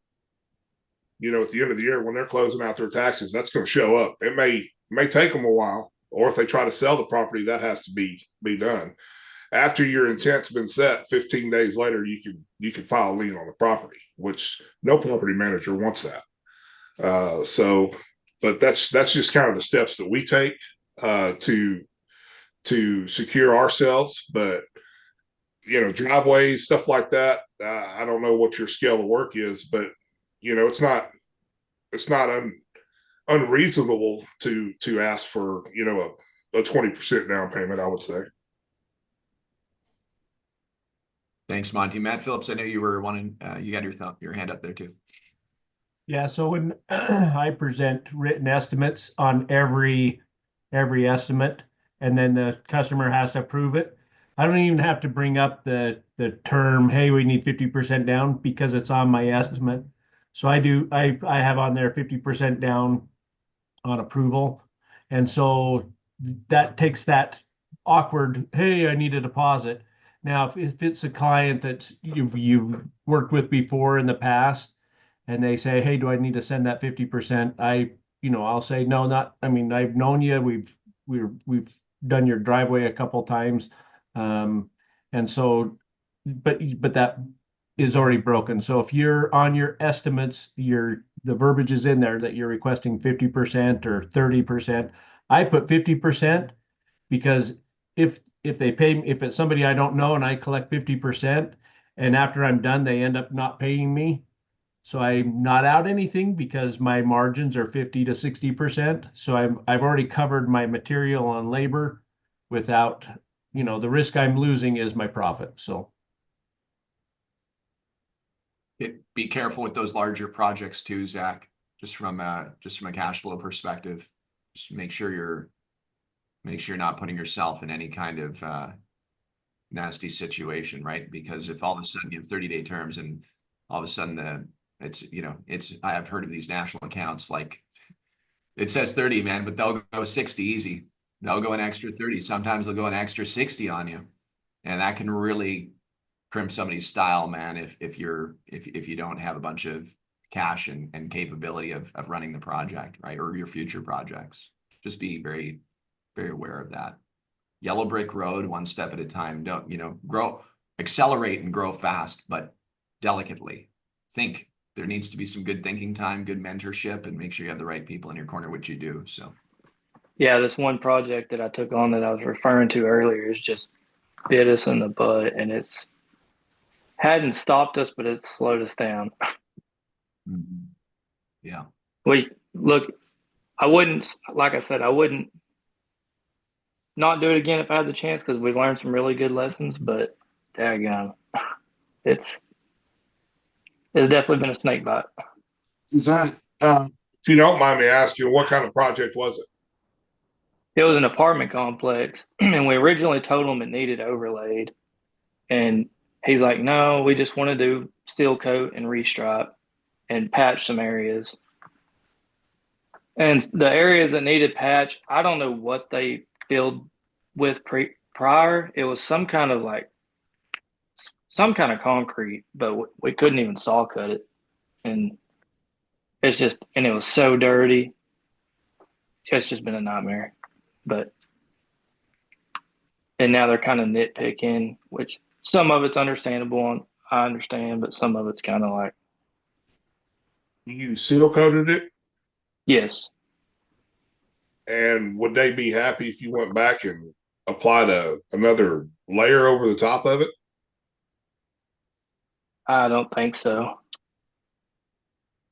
the end of the year when they're closing out their taxes, that's going to show up. It may take them a while, or if they try to sell the property, that has to be done. After your intent's been set, 15 days later, you can file a lien on the property, which no property manager wants that. So but that's just kind of the steps that we take to secure ourselves. But driveways, stuff like that. I don't know what your scale of work is, but it's not unreasonable to ask for a 20% down payment, I would say. Thanks, Monty. Matt Phillips, I know you were wanting, you got your hand up there too. Yeah, so when I present written estimates on every estimate, and then the customer has to approve it, I don't even have to bring up the term, hey, we need 50% down, because it's on my estimate. So I have on there 50% down on approval. And so that takes that awkward, hey, I need a deposit. Now, if it's a client that you've worked with before in the past, and they say, hey, do I need to send that 50%? I'll say, no, not, I mean, I've known you, we've done your driveway a couple times. And so, but that is already broken. So if you're on your estimates, the verbiage is in there that you're requesting 50% or 30%. I put 50% because if it's somebody I don't know and I collect 50%, and after I'm done, they end up not paying me, so I'm not out anything because my margins are 50 to 60%. So I've already covered my material and labor without, the risk I'm losing is my profit. So Be careful with those larger projects too, Zach, just from a cash flow perspective. Just make sure you're not putting yourself in any kind of nasty situation, right? Because if all of a sudden you have 30-day terms and all of a sudden I've heard of these national accounts, like it says 30, man, but they'll go 60 easy. They'll go an extra 30. Sometimes they'll go an extra 60 on you. And that can really crimp somebody's style, man, if you don't have a bunch of cash and capability of running the project, right? Or your future projects. Just be very, very aware of that. Yellow brick road, one step at a time. Don't, accelerate and grow fast, but delicately. Think there needs to be some good thinking time, good mentorship, and make sure you have the right people in your corner, which you do. So, yeah, this one project that I took on that I was referring to earlier is just bit us in the butt, and it's hadn't stopped us, but it's slowed us down. Yeah. I wouldn't, like I said, I wouldn't not do it again if I had the chance, because we learned some really good lessons, but daggone, it's definitely been a snake bite. If you don't mind me asking, what kind of project was it? It was an apartment complex, and we originally told him it needed overlaid, and he's like, no, we just want to do seal coat and restripe and patch some areas. And the areas that needed patch, I don't know what they filled with prior. It was some kind of concrete, but we couldn't even saw cut it. And it was so dirty. It's just been a nightmare. And now they're kind of nitpicking, which some of it's understandable and I understand, but some of it's kind of like. You seal coated it? Yes. And would they be happy if you went back and applied another layer over the top of it? I don't think so.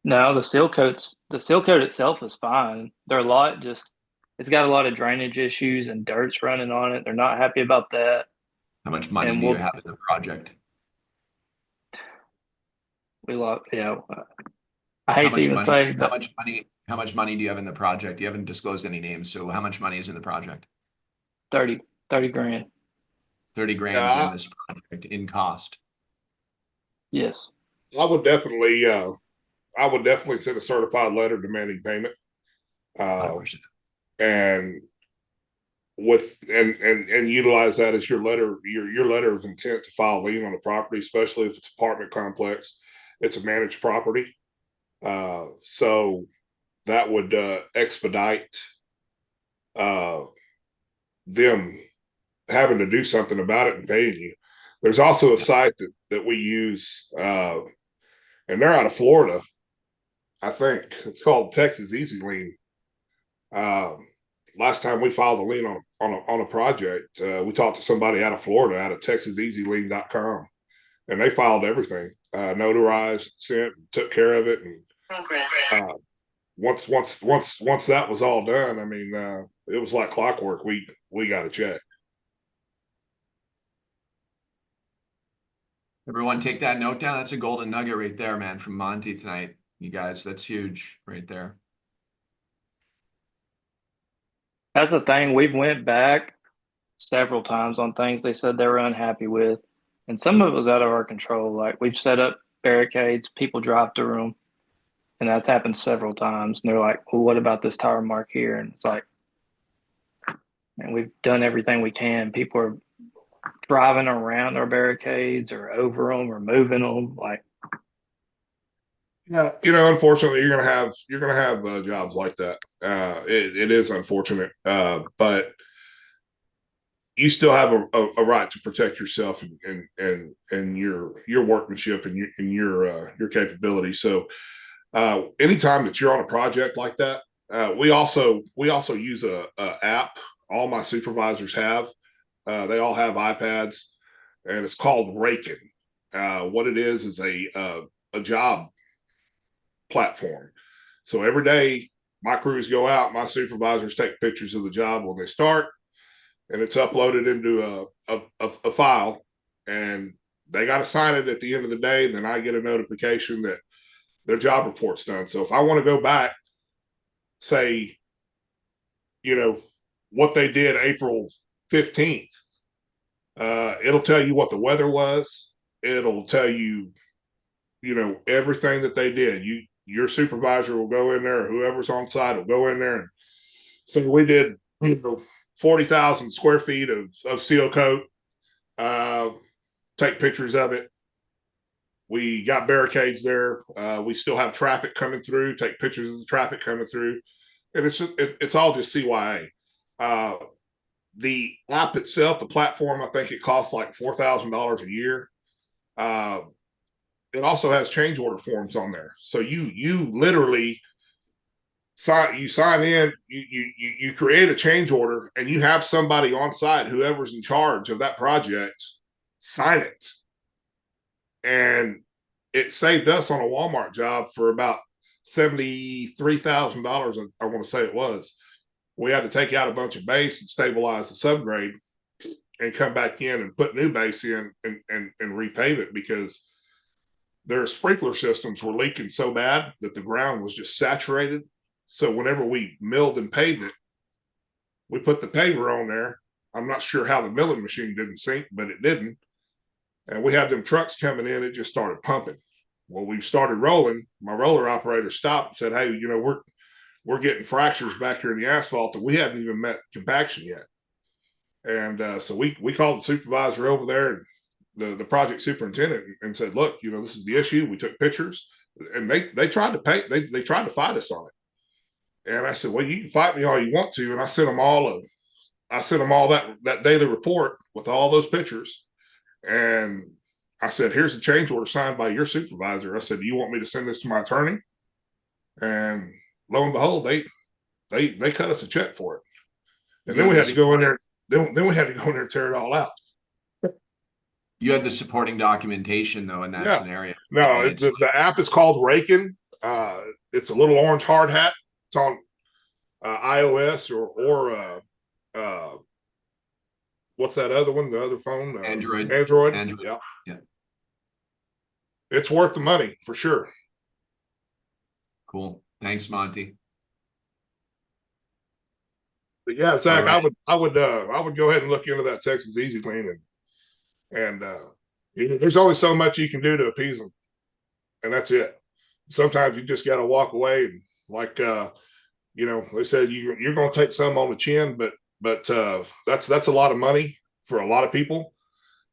No, the seal coat itself is fine. It's got a lot of drainage issues and dirt's running on it. They're not happy about that. How much money do you have in the project? I hate to even say, but how much money do you have in the project? You haven't disclosed any names, so how much money is in the project? 30 grand. 30 grand in this project in cost. Yes. I would definitely send a certified letter demanding payment. And utilize that as your letter of intent to file a lien on the property, especially if it's apartment complex. It's a managed property. So that would expedite them having to do something about it and paying you. There's also a site that we use, and they're out of Florida. I think it's called Texas Easy Lien. Last time we filed a lien on a project, we talked to somebody out of Florida, out of TexasEasyLien.com, and they filed everything, notarized, sent, took care of it, and once that was all done, I mean, it was like clockwork. We got a check. Everyone take that note down. That's a golden nugget right there, man, from Monty tonight. You guys, that's huge right there. That's the thing. We've went back several times on things they said they were unhappy with, and some of it was out of our control. Like we've set up barricades, people drive through them, and that's happened several times. And they're like, "Well, what about this tire mark here?" And it's like, and we've done everything we can. People are driving around our barricades or over them or moving them. Like, yeah, unfortunately, you're gonna have jobs like that. It is unfortunate, but you still have a right to protect yourself and your workmanship and your capability. So, anytime that you're on a project like that, we also use a app. All my supervisors have. They all have iPads, and it's called Raking. What it is a job platform. So every day my crews go out, my supervisors take pictures of the job when they start, and it's uploaded into a file, and they got to sign it at the end of the day. Then I get a notification that their job report's done. So if I want to go back, say, what they did April 15th, it'll tell you what the weather was. It'll tell you, everything that they did. Your supervisor will go in there, or whoever's on site will go in there and say, we did, 40,000 square feet of seal coat, take pictures of it. We got barricades there. We still have traffic coming through, take pictures of the traffic coming through. And it's all just CYA. The app itself, the platform, I think it costs like $4,000 a year. It also has change order forms on there. So you literally sign in, you create a change order, and you have somebody on site, whoever's in charge of that project, sign it. And it saved us on a Walmart job for about $73,000. I want to say it was. We had to take out a bunch of base and stabilize the subgrade and come back in and put new base in and repave it, because their sprinkler systems were leaking so bad that the ground was just saturated. So whenever we milled and paved it, we put the paver on there. I'm not sure how the milling machine didn't sink, but it didn't. And we had them trucks coming in, it just started pumping. Well, we started rolling. My roller operator stopped and said, hey, we're getting fractures back here in the asphalt, and we hadn't even met compaction yet. And so we called the supervisor over there, and the project superintendent, and said, look, this is the issue. We took pictures, and they tried to pay. They tried to fight us on it. And I said, well, you can fight me all you want to. And I sent them all that daily report with all those pictures. And I said, here's a change order signed by your supervisor. I said, do you want me to send this to my attorney? And lo and behold, they cut us a check for it. And then we had to go in there. Then we had to go in there and tear it all out. You had the supporting documentation though in that scenario. No, the app is called Raking. It's a little orange hard hat. It's on iOS or what's that other one? The other phone? Android. Yeah. It's worth the money for sure. Cool. Thanks, Monty. But yeah, Zach, right. I would go ahead and look into that Texas Easy Clean, and there's only so much you can do to appease them, and that's it. Sometimes you just got to walk away, and like they said, you're going to take some on the chin, but that's a lot of money for a lot of people.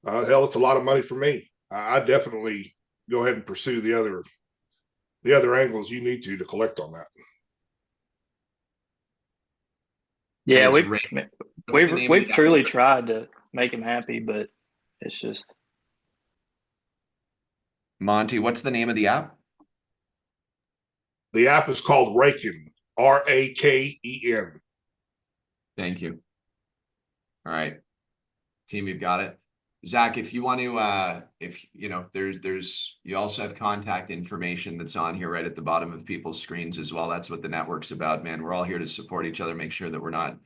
Hell, it's a lot of money for me. I definitely go ahead and pursue the other angles you need to collect on that. Yeah, we've truly tried to make him happy, but it's just. Monty, what's the name of the app? The app is called Raking. Raken. Thank you. All right, team, you've got it. Zach, if you want to, if you know, you also have contact information that's on here right at the bottom of people's screens as well. That's what the network's about, man. We're all here to support each other, make sure that we're not,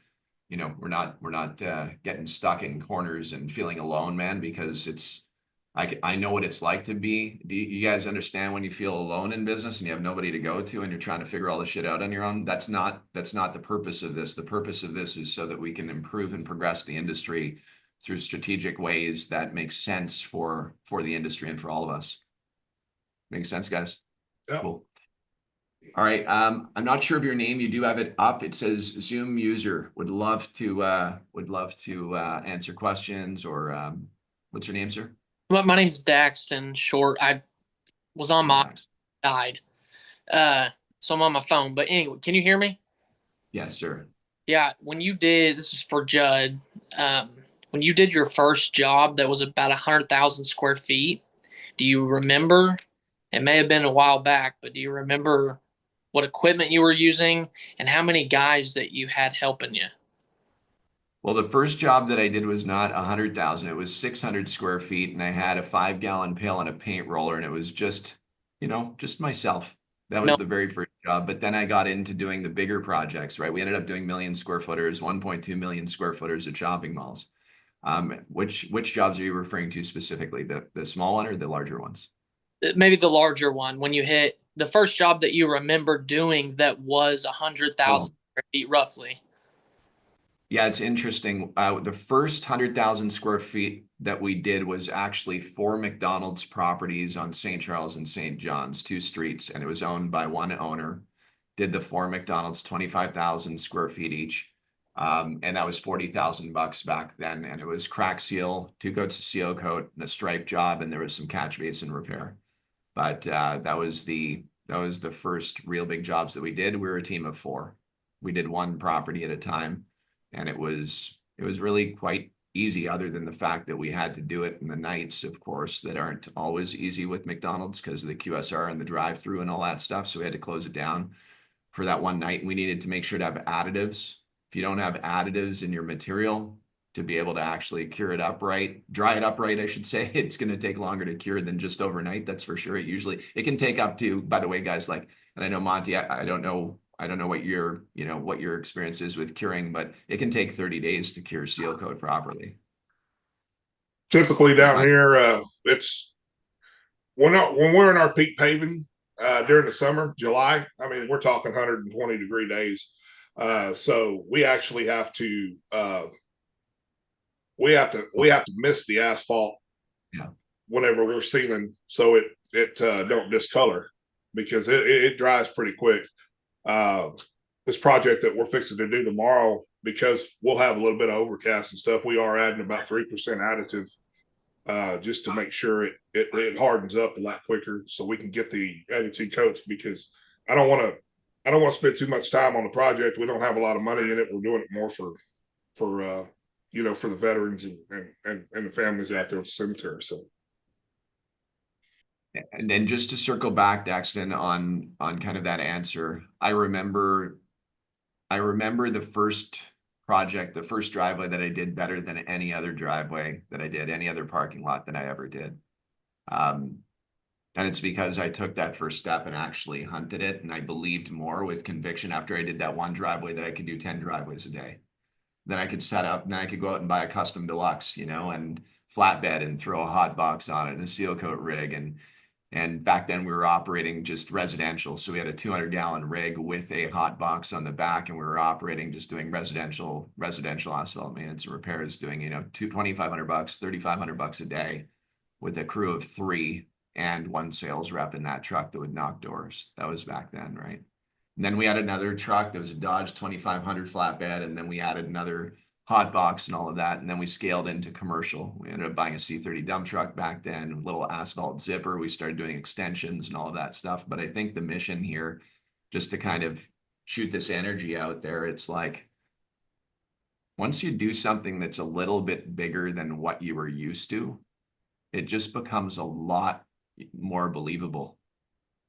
you know, we're not getting stuck in corners and feeling alone, man, because it's, I know what it's like to be. Do you guys understand when you feel alone in business and you have nobody to go to and you're trying to figure all this shit out on your own? That's not the purpose of this. The purpose of this is so that we can improve and progress the industry through strategic ways that make sense for the industry and for all of us. Makes sense, guys? Yeah. Cool. All right. I'm not sure of your name. You do have it up. It says Zoom user. Would love to answer questions, or what's your name, sir? Well, my name's Daxton Short. I was on my died. So I'm on my phone. But anyway, can you hear me? Yes, sir. Yeah, when you did, this is for Judd. When you did your first job that was about 100,000 square feet, do you remember? It may have been a while back, but do you remember what equipment you were using and how many guys that you had helping you? Well, the first job that I did was not 100,000. It was 600 square feet, and I had a 5-gallon pail and a paint roller, and it was just, you know, just myself. That was the very first job. But then I got into doing the bigger projects, right? We ended up doing million square footers, 1.2 million square footers at shopping malls. Which jobs are you referring to specifically? The small one or the larger ones? Maybe the larger one. When you hit the first job that you remember doing that was 100,000 square feet roughly. Yeah, it's interesting. The first 100,000 square feet that we did was actually 4 McDonald's properties on St. Charles and St. John's, 2 streets, and it was owned by one owner. Did the 4 McDonald's, 25,000 square feet each. And that was $40,000 back then. And it was crack seal, 2 coats of seal coat, and a stripe job, and there was some catch basin repair. But that was the first real big jobs that we did. We were a team of 4. We did one property at a time. And it was really quite easy, other than the fact that we had to do it in the nights, of course, that aren't always easy with McDonald's because of the QSR and the drive-through and all that stuff. So we had to close it down for that one night. And we needed to make sure to have additives. If you don't have additives in your material to be able to actually cure it up right, dry it up right, I should say, it's going to take longer to cure than just overnight. That's for sure. It can take up to, by the way, guys, like, and I know Monty, I don't know what your experience is with curing, but it can take 30 days to cure seal coat properly. Typically down here, it's when we're in our peak paving during the summer, July. I mean, we're talking 120-degree days. So we actually have to miss the asphalt whenever we're sealing, so it don't discolor, because it dries pretty quick. This project that we're fixing to do tomorrow, because we'll have a little bit of overcast and stuff, we are adding about 3% additive just to make sure it hardens up a lot quicker, so we can get the other 2 coats, because I don't want to spend too much time on the project. We don't have a lot of money in it. We're doing it more for the veterans and the families out there at the cemetery. So. And then just to circle back, Daxton, on kind of that answer, I remember the first project, the first driveway that I did better than any other driveway that I did, any other parking lot that I ever did. And it's because I took that first step and actually hunted it, and I believed more with conviction after I did that one driveway that I could do 10 driveways a day. Then I could set up, then I could go out and buy a custom deluxe, and flatbed and throw a hot box on it and a seal coat rig. And back then we were operating just residential. So we had a 200-gallon rig with a hot box on the back, and we were operating just doing residential asphalt maintenance and repairs, doing, $2,500, $3,500 a day with a crew of 3 and 1 sales rep in that truck that would knock doors. That was back then, right? And then we had another truck that was a Dodge 2500 flatbed, and then we added another hot box and all of that, and then we scaled into commercial. We ended up buying a C30 dump truck back then, a little asphalt zipper. We started doing extensions and all of that stuff. But I think the mission here, just to kind of shoot this energy out there, it's like, once you do something that's a little bit bigger than what you were used to, it just becomes a lot more believable.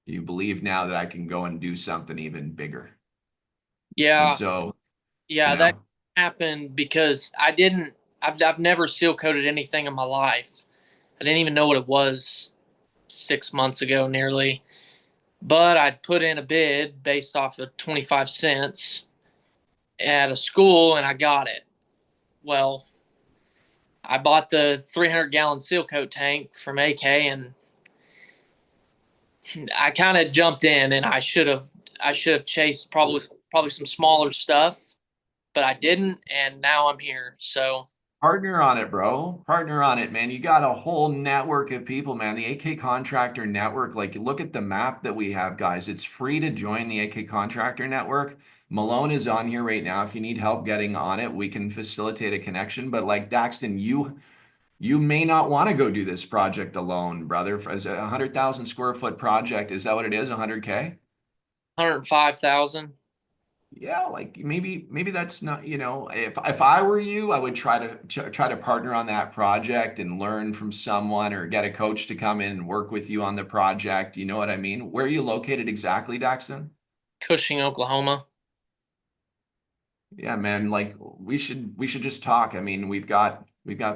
You believe now that I can go and do something even bigger. And Yeah, so, yeah, you that know, happened because I've never seal coated anything in my life. I didn't even know what it was 6 months ago, nearly. But I put in a bid based off of 25 cents at a school and I got it. Well, I bought the 300-gallon seal coat tank from AK and I kind of jumped in and I should have chased probably some smaller stuff, but I didn't and now I'm here. So partner on it, bro. Partner on it, man. You got a whole network of people, man. The AK Contractor Network, like look at the map that we have, guys. It's free to join the AK Contractor Network. Malone is on here right now. If you need help getting on it, we can facilitate a connection. But like Daxton, you may not want to go do this project alone, brother. As a 100,000 square foot project, is that what it is? 100K? 105,000. Yeah, like maybe that's not, if I were you, I would try to partner on that project and learn from someone or get a coach to come in and work with you on the project. You know what I mean? Where are you located exactly, Daxton? Cushing, Oklahoma. Yeah, man, like we should just talk. I mean, we've got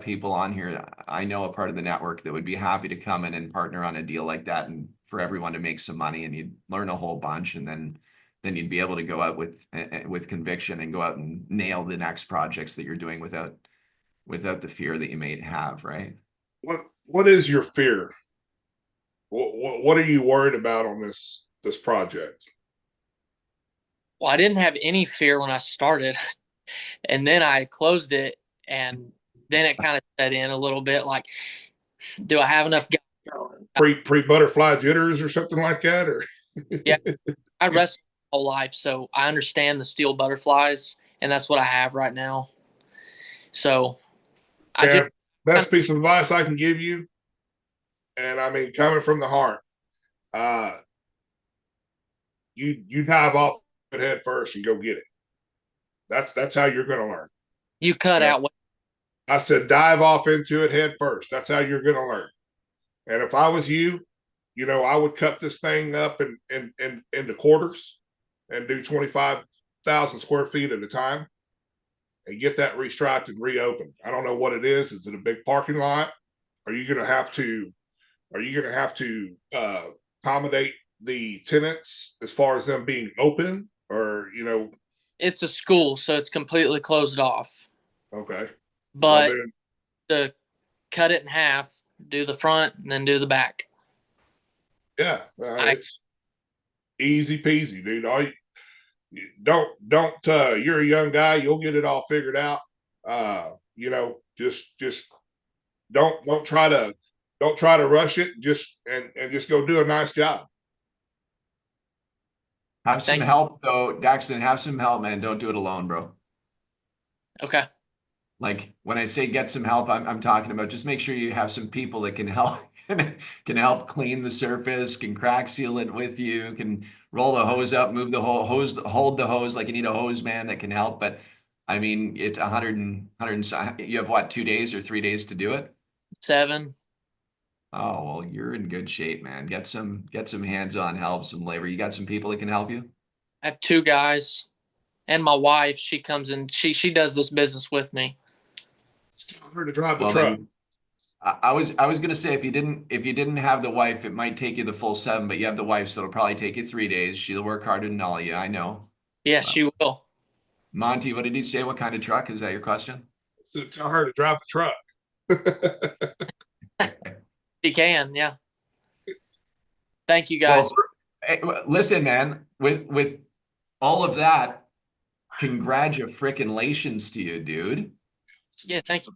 people on here. I know a part of the network that would be happy to come in and partner on a deal like that and for everyone to make some money and you'd learn a whole bunch and then you'd be able to go out with conviction and go out and nail the next projects that you're doing without the fear that you may have, right? What is your fear? What are you worried about on this project? Well, I didn't have any fear when I started, and then I closed it, and then it kind of set in a little bit. Like, do I have enough? Pre butterfly jitters or something like that, or Yeah, I wrestled my whole life, so I understand the steel butterflies, and that's what I have right now. So I just best piece of advice I can give you, and I mean coming from the heart, you dive off it head first and go get it. That's how you're going to learn. You cut out what I said, dive off into it head first. That's how you're going to learn. And if I was you, I would cut this thing up into quarters and do 25,000 square feet at a time and get that restriped and reopened. I don't know what it is. Is it a big parking lot? Are you going to have to accommodate the tenants as far as them being open, or it's a school, so it's completely closed off. Okay. But to cut it in half, do the front and then do the back. Yeah, it's easy peasy, dude. Don't you're a young guy, you'll get it all figured out. Just don't try to rush it. Just go do a nice job. Have some help though, Daxton. Have some help, man. Don't do it alone, bro. Okay. Like when I say get some help, I'm talking about just make sure you have some people that can help can help clean the surface, can crack seal it with you, can roll the hose up, move the hose, hold the hose like you need a hose man that can help. But I mean, it's 100 you have what, 2 days or 3 days to do it? 7. Oh, well, you're in good shape, man. Get some hands-on help, some labor. You got some people that can help you? I have 2 guys and my wife. She comes in, she does this business with me. Tell her to drive the truck. Then I was gonna say if you didn't have the wife, it might take you the full 7, but you have the wife, so it'll probably take you 3 days. She'll work hard and all you, I know. Yeah, she will. Monty, what did you say? What kind of truck? Is that your question? So tell her to drive the truck. She can, yeah. Thank you guys. Well, listen, man, with all of that, congratulations to you, dude. Yeah, thank you.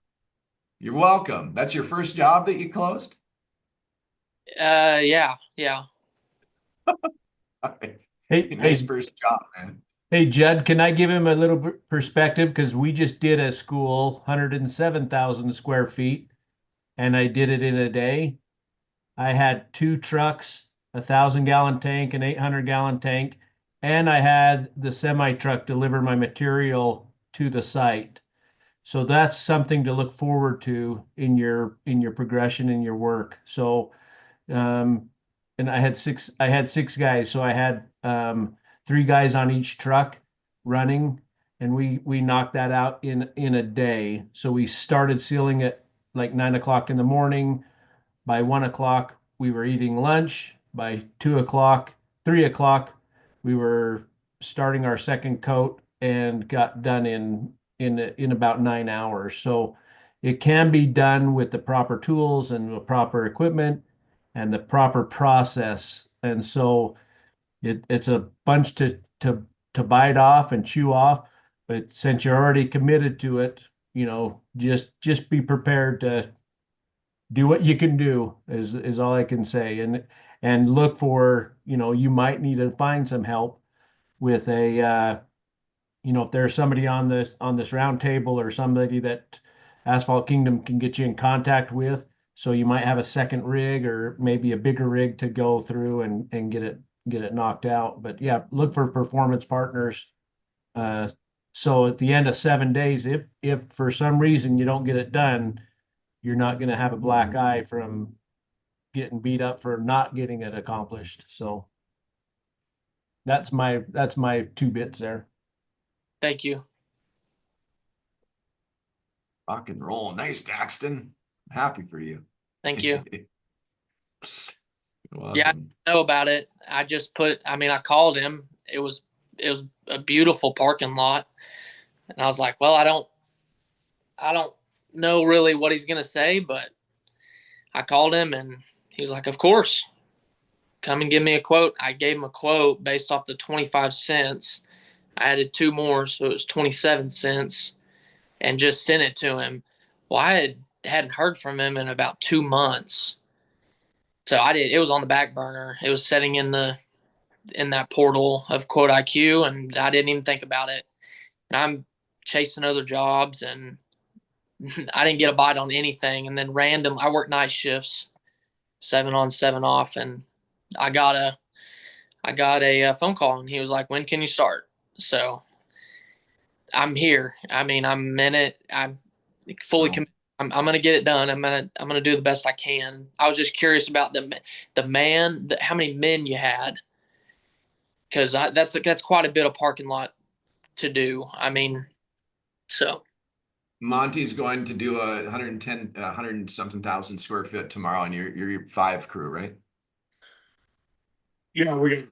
You're welcome. That's your first job that you closed? Yeah. Nice first job, man. Hey, Judd, can I give him a little perspective? Because we just did a school, 107,000 square feet, and I did it in a day. I had 2 trucks, 1,000-gallon tank, an 800-gallon tank, and I had the semi truck deliver my material to the site. So that's something to look forward to in your progression in your work. So, and I had 6 guys. So I had 3 guys on each truck, running, and we knocked that out in a day. So we started sealing at like 9 o'clock in the morning. By 1 o'clock, we were eating lunch. By 2 o'clock, 3 o'clock, we were starting our second coat and got done in about 9 hours. So it can be done with the proper tools and the proper equipment and the proper process. And so it's a bunch to bite off and chew off. But since you're already committed to it, just be prepared to do what you can do is all I can say. And look for, you might need to find some help with if there's somebody on this round table or somebody that Asphalt Kingdom can get you in contact with. So you might have a second rig or maybe a bigger rig to go through and get it knocked out. But yeah, look for performance partners. So at the end of 7 days, if for some reason you don't get it done, you're not going to have a black eye from getting beat up for not getting it accomplished. So that's my 2 bits there. Thank you. Rock and roll. Nice, Daxton. I'm happy for you. Thank you. Welcome. Yeah, I know about it. I called him. It was a beautiful parking lot. And I was like, well, I don't know really what he's going to say, but I called him and he was like, of course, come and give me a quote. I gave him a quote based off the 25 cents. I added 2 more, so it was 27 cents, and just sent it to him. Well, I hadn't heard from him in about 2 months. So it was on the back burner. It was sitting in that portal of Quote IQ, and I didn't even think about it. And I'm chasing other jobs, and I didn't get a bite on anything. And then I work night shifts, 7 on, 7 off, and I got a phone call, and he was like, when can you start? So I'm here. I'm in it. I'm fully committed. I'm going to get it done. I'm going to do the best I can. I was just curious about how many men you had. Cause that's quite a bit of parking lot to do. So. Monty's going to do 100 something thousand square foot tomorrow, and you're your 5 crew, right? Yeah, we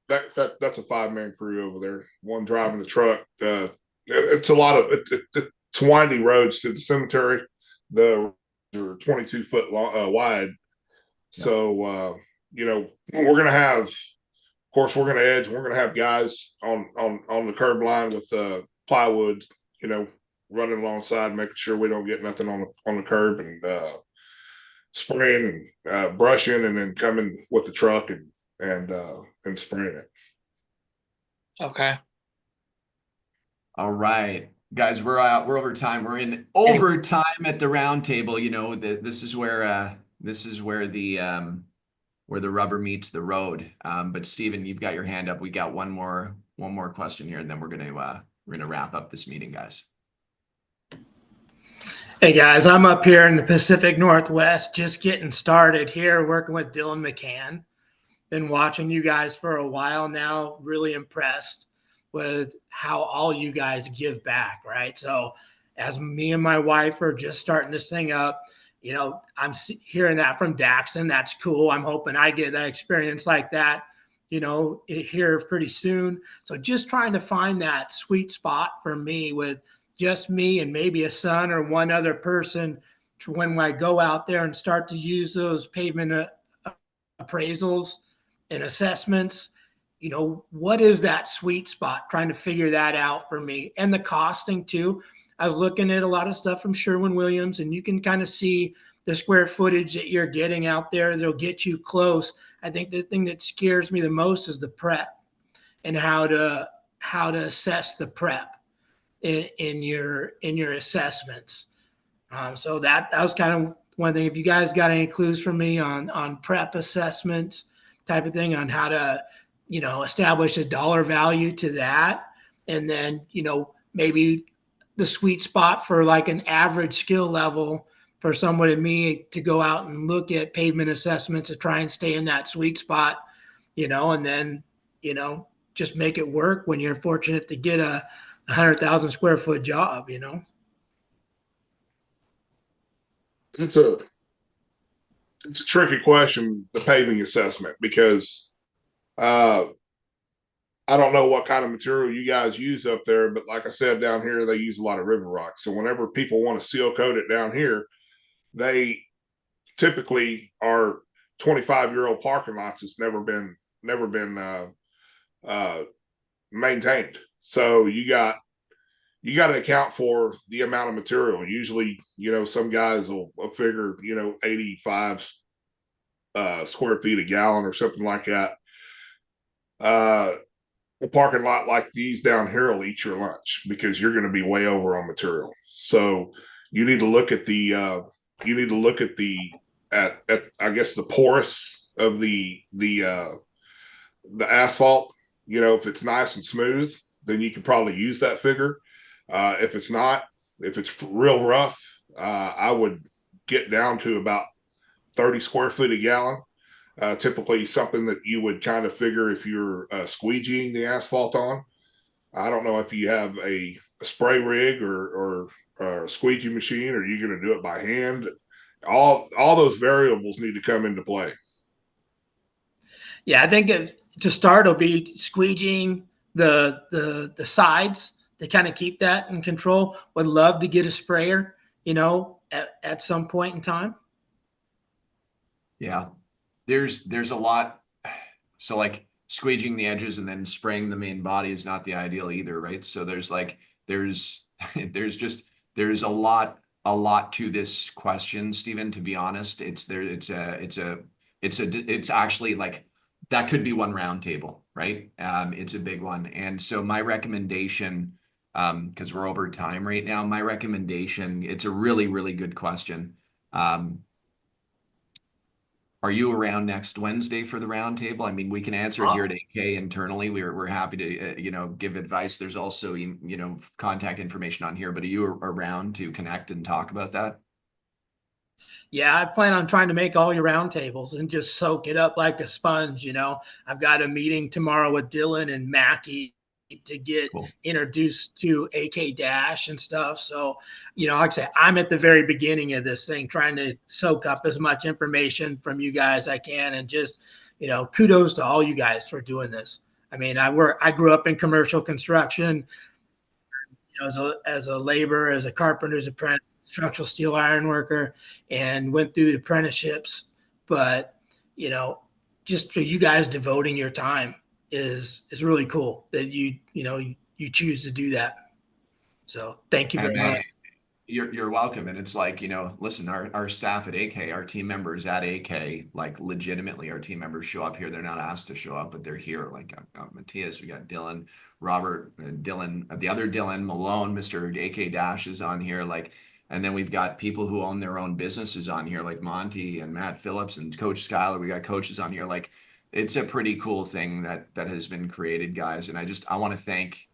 that's a 5-man crew over there. One driving the truck. It's a lot of it's windy roads to the cemetery. They're 22 foot long, wide. So we're gonna have, of course, we're gonna edge. We're gonna have guys on the curb line with plywood, running alongside, making sure we don't get nothing on the curb, and spraying and brushing, and then coming with the truck and spraying it. Okay. All right, guys, we're over time. We're in overtime at the round table. This is where the rubber meets the road. But Stephen, you've got your hand up. We got one more question here, and then we're gonna wrap up this meeting, guys. Hey guys, I'm up here in the Pacific Northwest, just getting started here, working with Dylan McCann. Been watching you guys for a while now, really impressed with how all you guys give back, right? So as me and my wife are just starting this thing up, I'm hearing that from Daxton. That's cool. I'm hoping I get an experience like that, here pretty soon. So just trying to find that sweet spot for me with just me and maybe a son or one other person to when I go out there and start to use those pavement appraisals and assessments, what is that sweet spot? Trying to figure that out for me. And the costing too. I was looking at a lot of stuff from Sherwin-Williams, and you can kind of see the square footage that you're getting out there. They'll get you close. I think the thing that scares me the most is the prep and how to assess the prep in your assessments. So that was kind of one thing. If you guys got any clues from me on prep assessment type of thing, on how to, establish a dollar value to that. And then, maybe the sweet spot for like an average skill level for someone and me to go out and look at pavement assessments to try and stay in that sweet spot, and then, just make it work when you're fortunate to get a 100,000 square foot job, It's a tricky question, the paving assessment, because I don't know what kind of material you guys use up there, but like I said, down here, they use a lot of river rock. So whenever people want to seal coat it down here, they typically are 25-year-old parking lots that's never been maintained. So you got to account for the amount of material. Usually, some guys will figure, 85 square feet a gallon or something like that. A parking lot like these down here will eat your lunch because you're going to be way over on material. So you need to look at at I guess the porous of the asphalt. If it's nice and smooth, then you can probably use that figure. If it's not, if it's real rough, I would get down to about 30 square feet a gallon. Typically something that you would kind of figure if you're squeegeeing the asphalt on. I don't know if you have a spray rig or a squeegee machine, or you're going to do it by hand. All those variables need to come into play. Yeah, I think to start, it'll be squeegeeing the sides to kind of keep that in control. Would love to get a sprayer, at some point in time. Yeah. There's a lot. So like squeegeeing the edges and then spraying the main body is not the ideal either, right? So there's a lot to this question, Stephen, to be honest. It's actually like that could be one round table, right? It's a big one. And so my recommendation, because we're over time right now, my recommendation, it's a really, really good question. Are you around next Wednesday for the roundtable? I mean, we can answer it here at AK internally. We're happy to give advice. There's also contact information on here. But are you around to connect and talk about that? Yeah, I plan on trying to make all your roundtables and just soak it up like a sponge. I've got a meeting tomorrow with Dylan and Mackie to get introduced to AK Dash and stuff. So, like I said, I'm at the very beginning of this thing, trying to soak up as much information from you guys as I can. And just, kudos to all you guys for doing this. I mean, I grew up in commercial construction, as a laborer, as a carpenter's apprentice, structural steel iron worker, and went through the apprenticeships. But, just for you guys devoting your time is really cool that you choose to do that. So thank you very much. You're welcome. And it's like, listen, our staff at AK, our team members at AK, like legitimately our team members show up here. They're not asked to show up, but they're here. Like Matthias, we got Dylan, Robert, Dylan, the other Dylan, Malone, Mr. AK Dash is on here. And then we've got people who own their own businesses on here, like Monty and Matt Phillips and Coach Schuyler. We got coaches on here. Like, it's a pretty cool thing that has been created, guys. And I want to thank,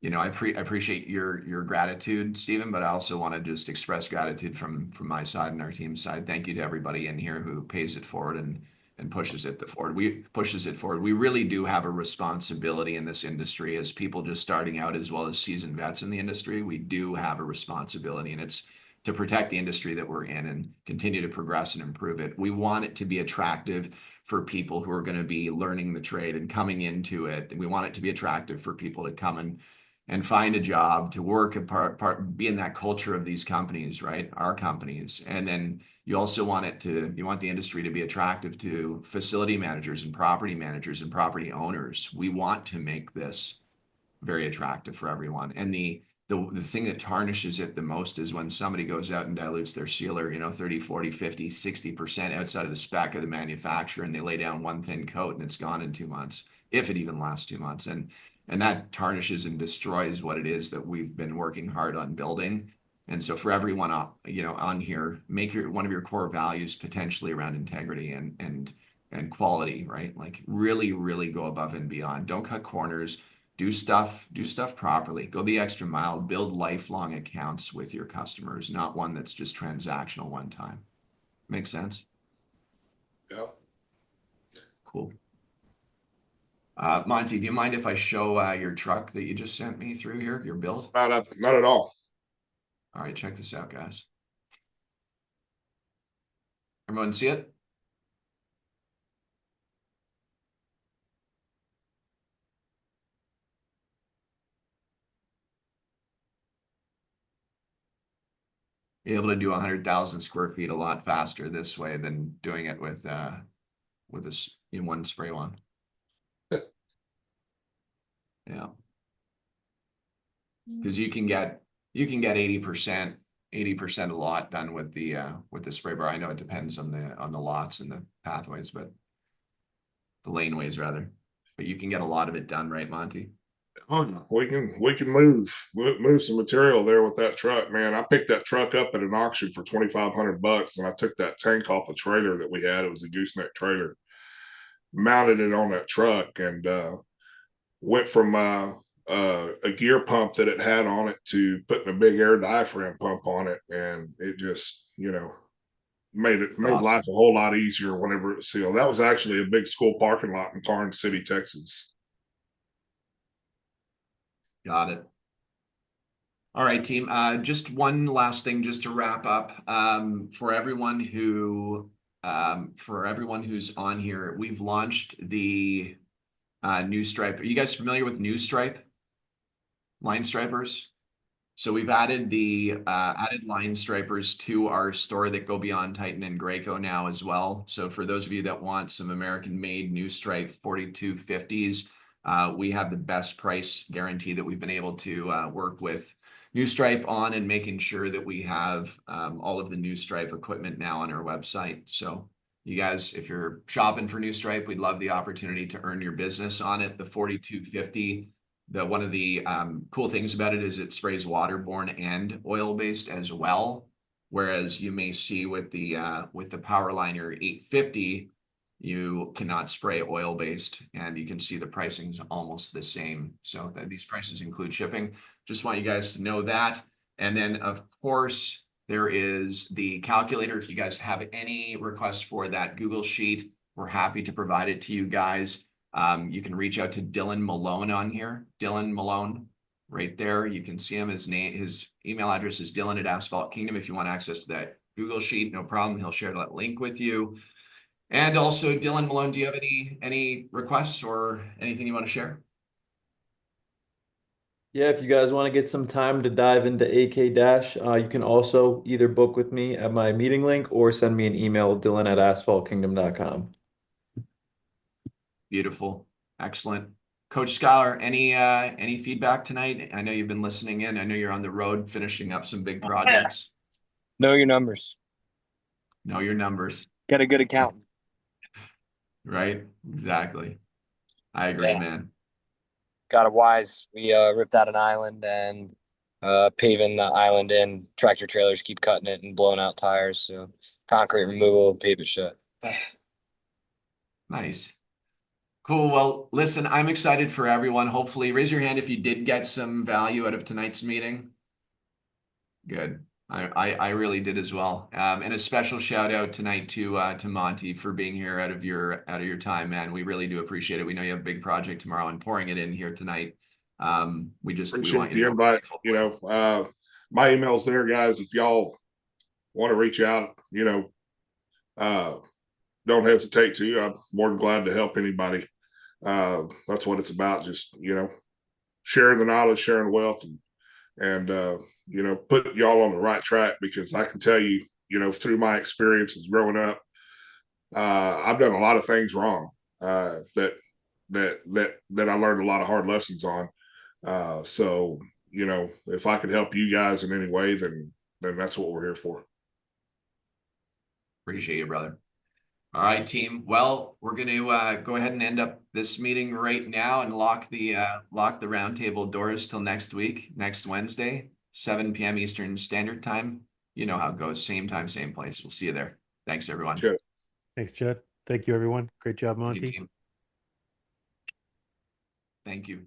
I appreciate your gratitude, Stephen, but I also want to just express gratitude from my side and our team's side. Thank you to everybody in here who pays it forward and pushes it forward. We really do have a responsibility in this industry as people just starting out, as well as seasoned vets in the industry. We do have a responsibility, and it's to protect the industry that we're in and continue to progress and improve it. We want it to be attractive for people who are going to be learning the trade and coming into it. And we want it to be attractive for people to come and find a job, to work be in that culture of these companies, right? Our companies. And then you also want the industry to be attractive to facility managers and property owners. We want to make this very attractive for everyone. And the thing that tarnishes it the most is when somebody goes out and dilutes their sealer, 30, 40, 50, 60% outside of the spec of the manufacturer, and they lay down one thin coat and it's gone in 2 months, if it even lasts 2 months. And that tarnishes and destroys what it is that we've been working hard on building. And so for everyone on here, make one of your core values potentially around integrity and quality, right? Like really, really go above and beyond. Don't cut corners. Do stuff properly. Go the extra mile. Build lifelong accounts with your customers, not one that's just transactional one time. Make sense? Yeah. Cool. Monty, do you mind if I show your truck that you just sent me through here, your build? Not at all. All right, check this out, guys. Everyone see it? You're able to do 100,000 square feet a lot faster this way than doing it with this in one spray one. Yeah. Because you can get 80% a lot done with the spray bar. I know it depends on the lots and the pathways, but the laneways rather. But you can get a lot of it done, right, Monty? Oh, we can move some material there with that truck, man. I picked that truck up at an auction for $2,500, and I took that tank off a trailer that we had. It was a gooseneck trailer. Mounted it on that truck and went from a gear pump that it had on it to putting a big air diaphragm pump on it, and it just, made Awesome. life a whole lot easier whenever it was sealed. That was actually a big school parking lot in Karnes City, Texas. Got it. All right, team. Just one last thing, just to wrap up. For everyone who's on here, we've launched the new stripe. Are you guys familiar with new stripe? Line stripers. So we've added the added line stripers to our store that go beyond Titan and Graco now as well. So for those of you that want some American-made new stripe 4250s, we have the best price guarantee that we've been able to work with New Stripe on, and making sure that we have all of the New Stripe equipment now on our website. So you guys, if you're shopping for New Stripe, we'd love the opportunity to earn your business on it. The 4250. One of the cool things about it is it sprays waterborne and oil-based as well. Whereas you may see with the Powerliner 850, you cannot spray oil-based, and you can see the pricing is almost the same. So these prices include shipping. Just want you guys to know that. And then, of course, there is the calculator. If you guys have any requests for that Google Sheet, we're happy to provide it to you guys. You can reach out to Dylan Malone on here. Dylan Malone, right there. You can see him. His email address is Dylan@Asphalt Kingdom. If you want access to that Google Sheet, no problem. He'll share that link with you. And also, Dylan Malone, do you have any requests or anything you want to share? Yeah, if you guys want to get some time to dive into AK Dash, you can also either book with me at my meeting link or send me an email, dylan@asphaltkingdom.com. Beautiful. Excellent. Coach Scholar, any feedback tonight? I know you've been listening in. I know you're on the road finishing up some big projects. Know your numbers. Know your numbers. Get a good accountant. Right? Exactly. I agree, man. Got a wise. We ripped out an island and paving the island in. Tractor trailers keep cutting it and blowing out tires. So concrete removal, pave it shut. Nice. Cool. Well, listen, I'm excited for everyone. Hopefully, raise your hand if you did get some value out of tonight's meeting. Good. I really did as well. And a special shout out tonight to Monty for being here out of your time, man. We really do appreciate it. We know you have a big project tomorrow, and pouring it in here tonight. We Appreciate the invite. My email's there, guys. If y'all want to reach out, don't hesitate to. I'm more than glad to help anybody. That's what it's about. Just, sharing the knowledge, sharing the wealth, and put y'all on the right track, because I can tell you, through my experiences growing up, I've done a lot of things wrong, that I learned a lot of hard lessons on. So, if I could help you guys in any way, then that's what we're here for. Appreciate you, brother. All right, team. Well, we're going to go ahead and end up this meeting right now and lock the roundtable doors till next week, next Wednesday, 7 p.m. Eastern Standard Time. You know how it goes. Same time, same place. We'll see you there. Thanks, everyone. Sure. Thanks, Judd. Thank you, everyone. Great job, Monty. Thank you.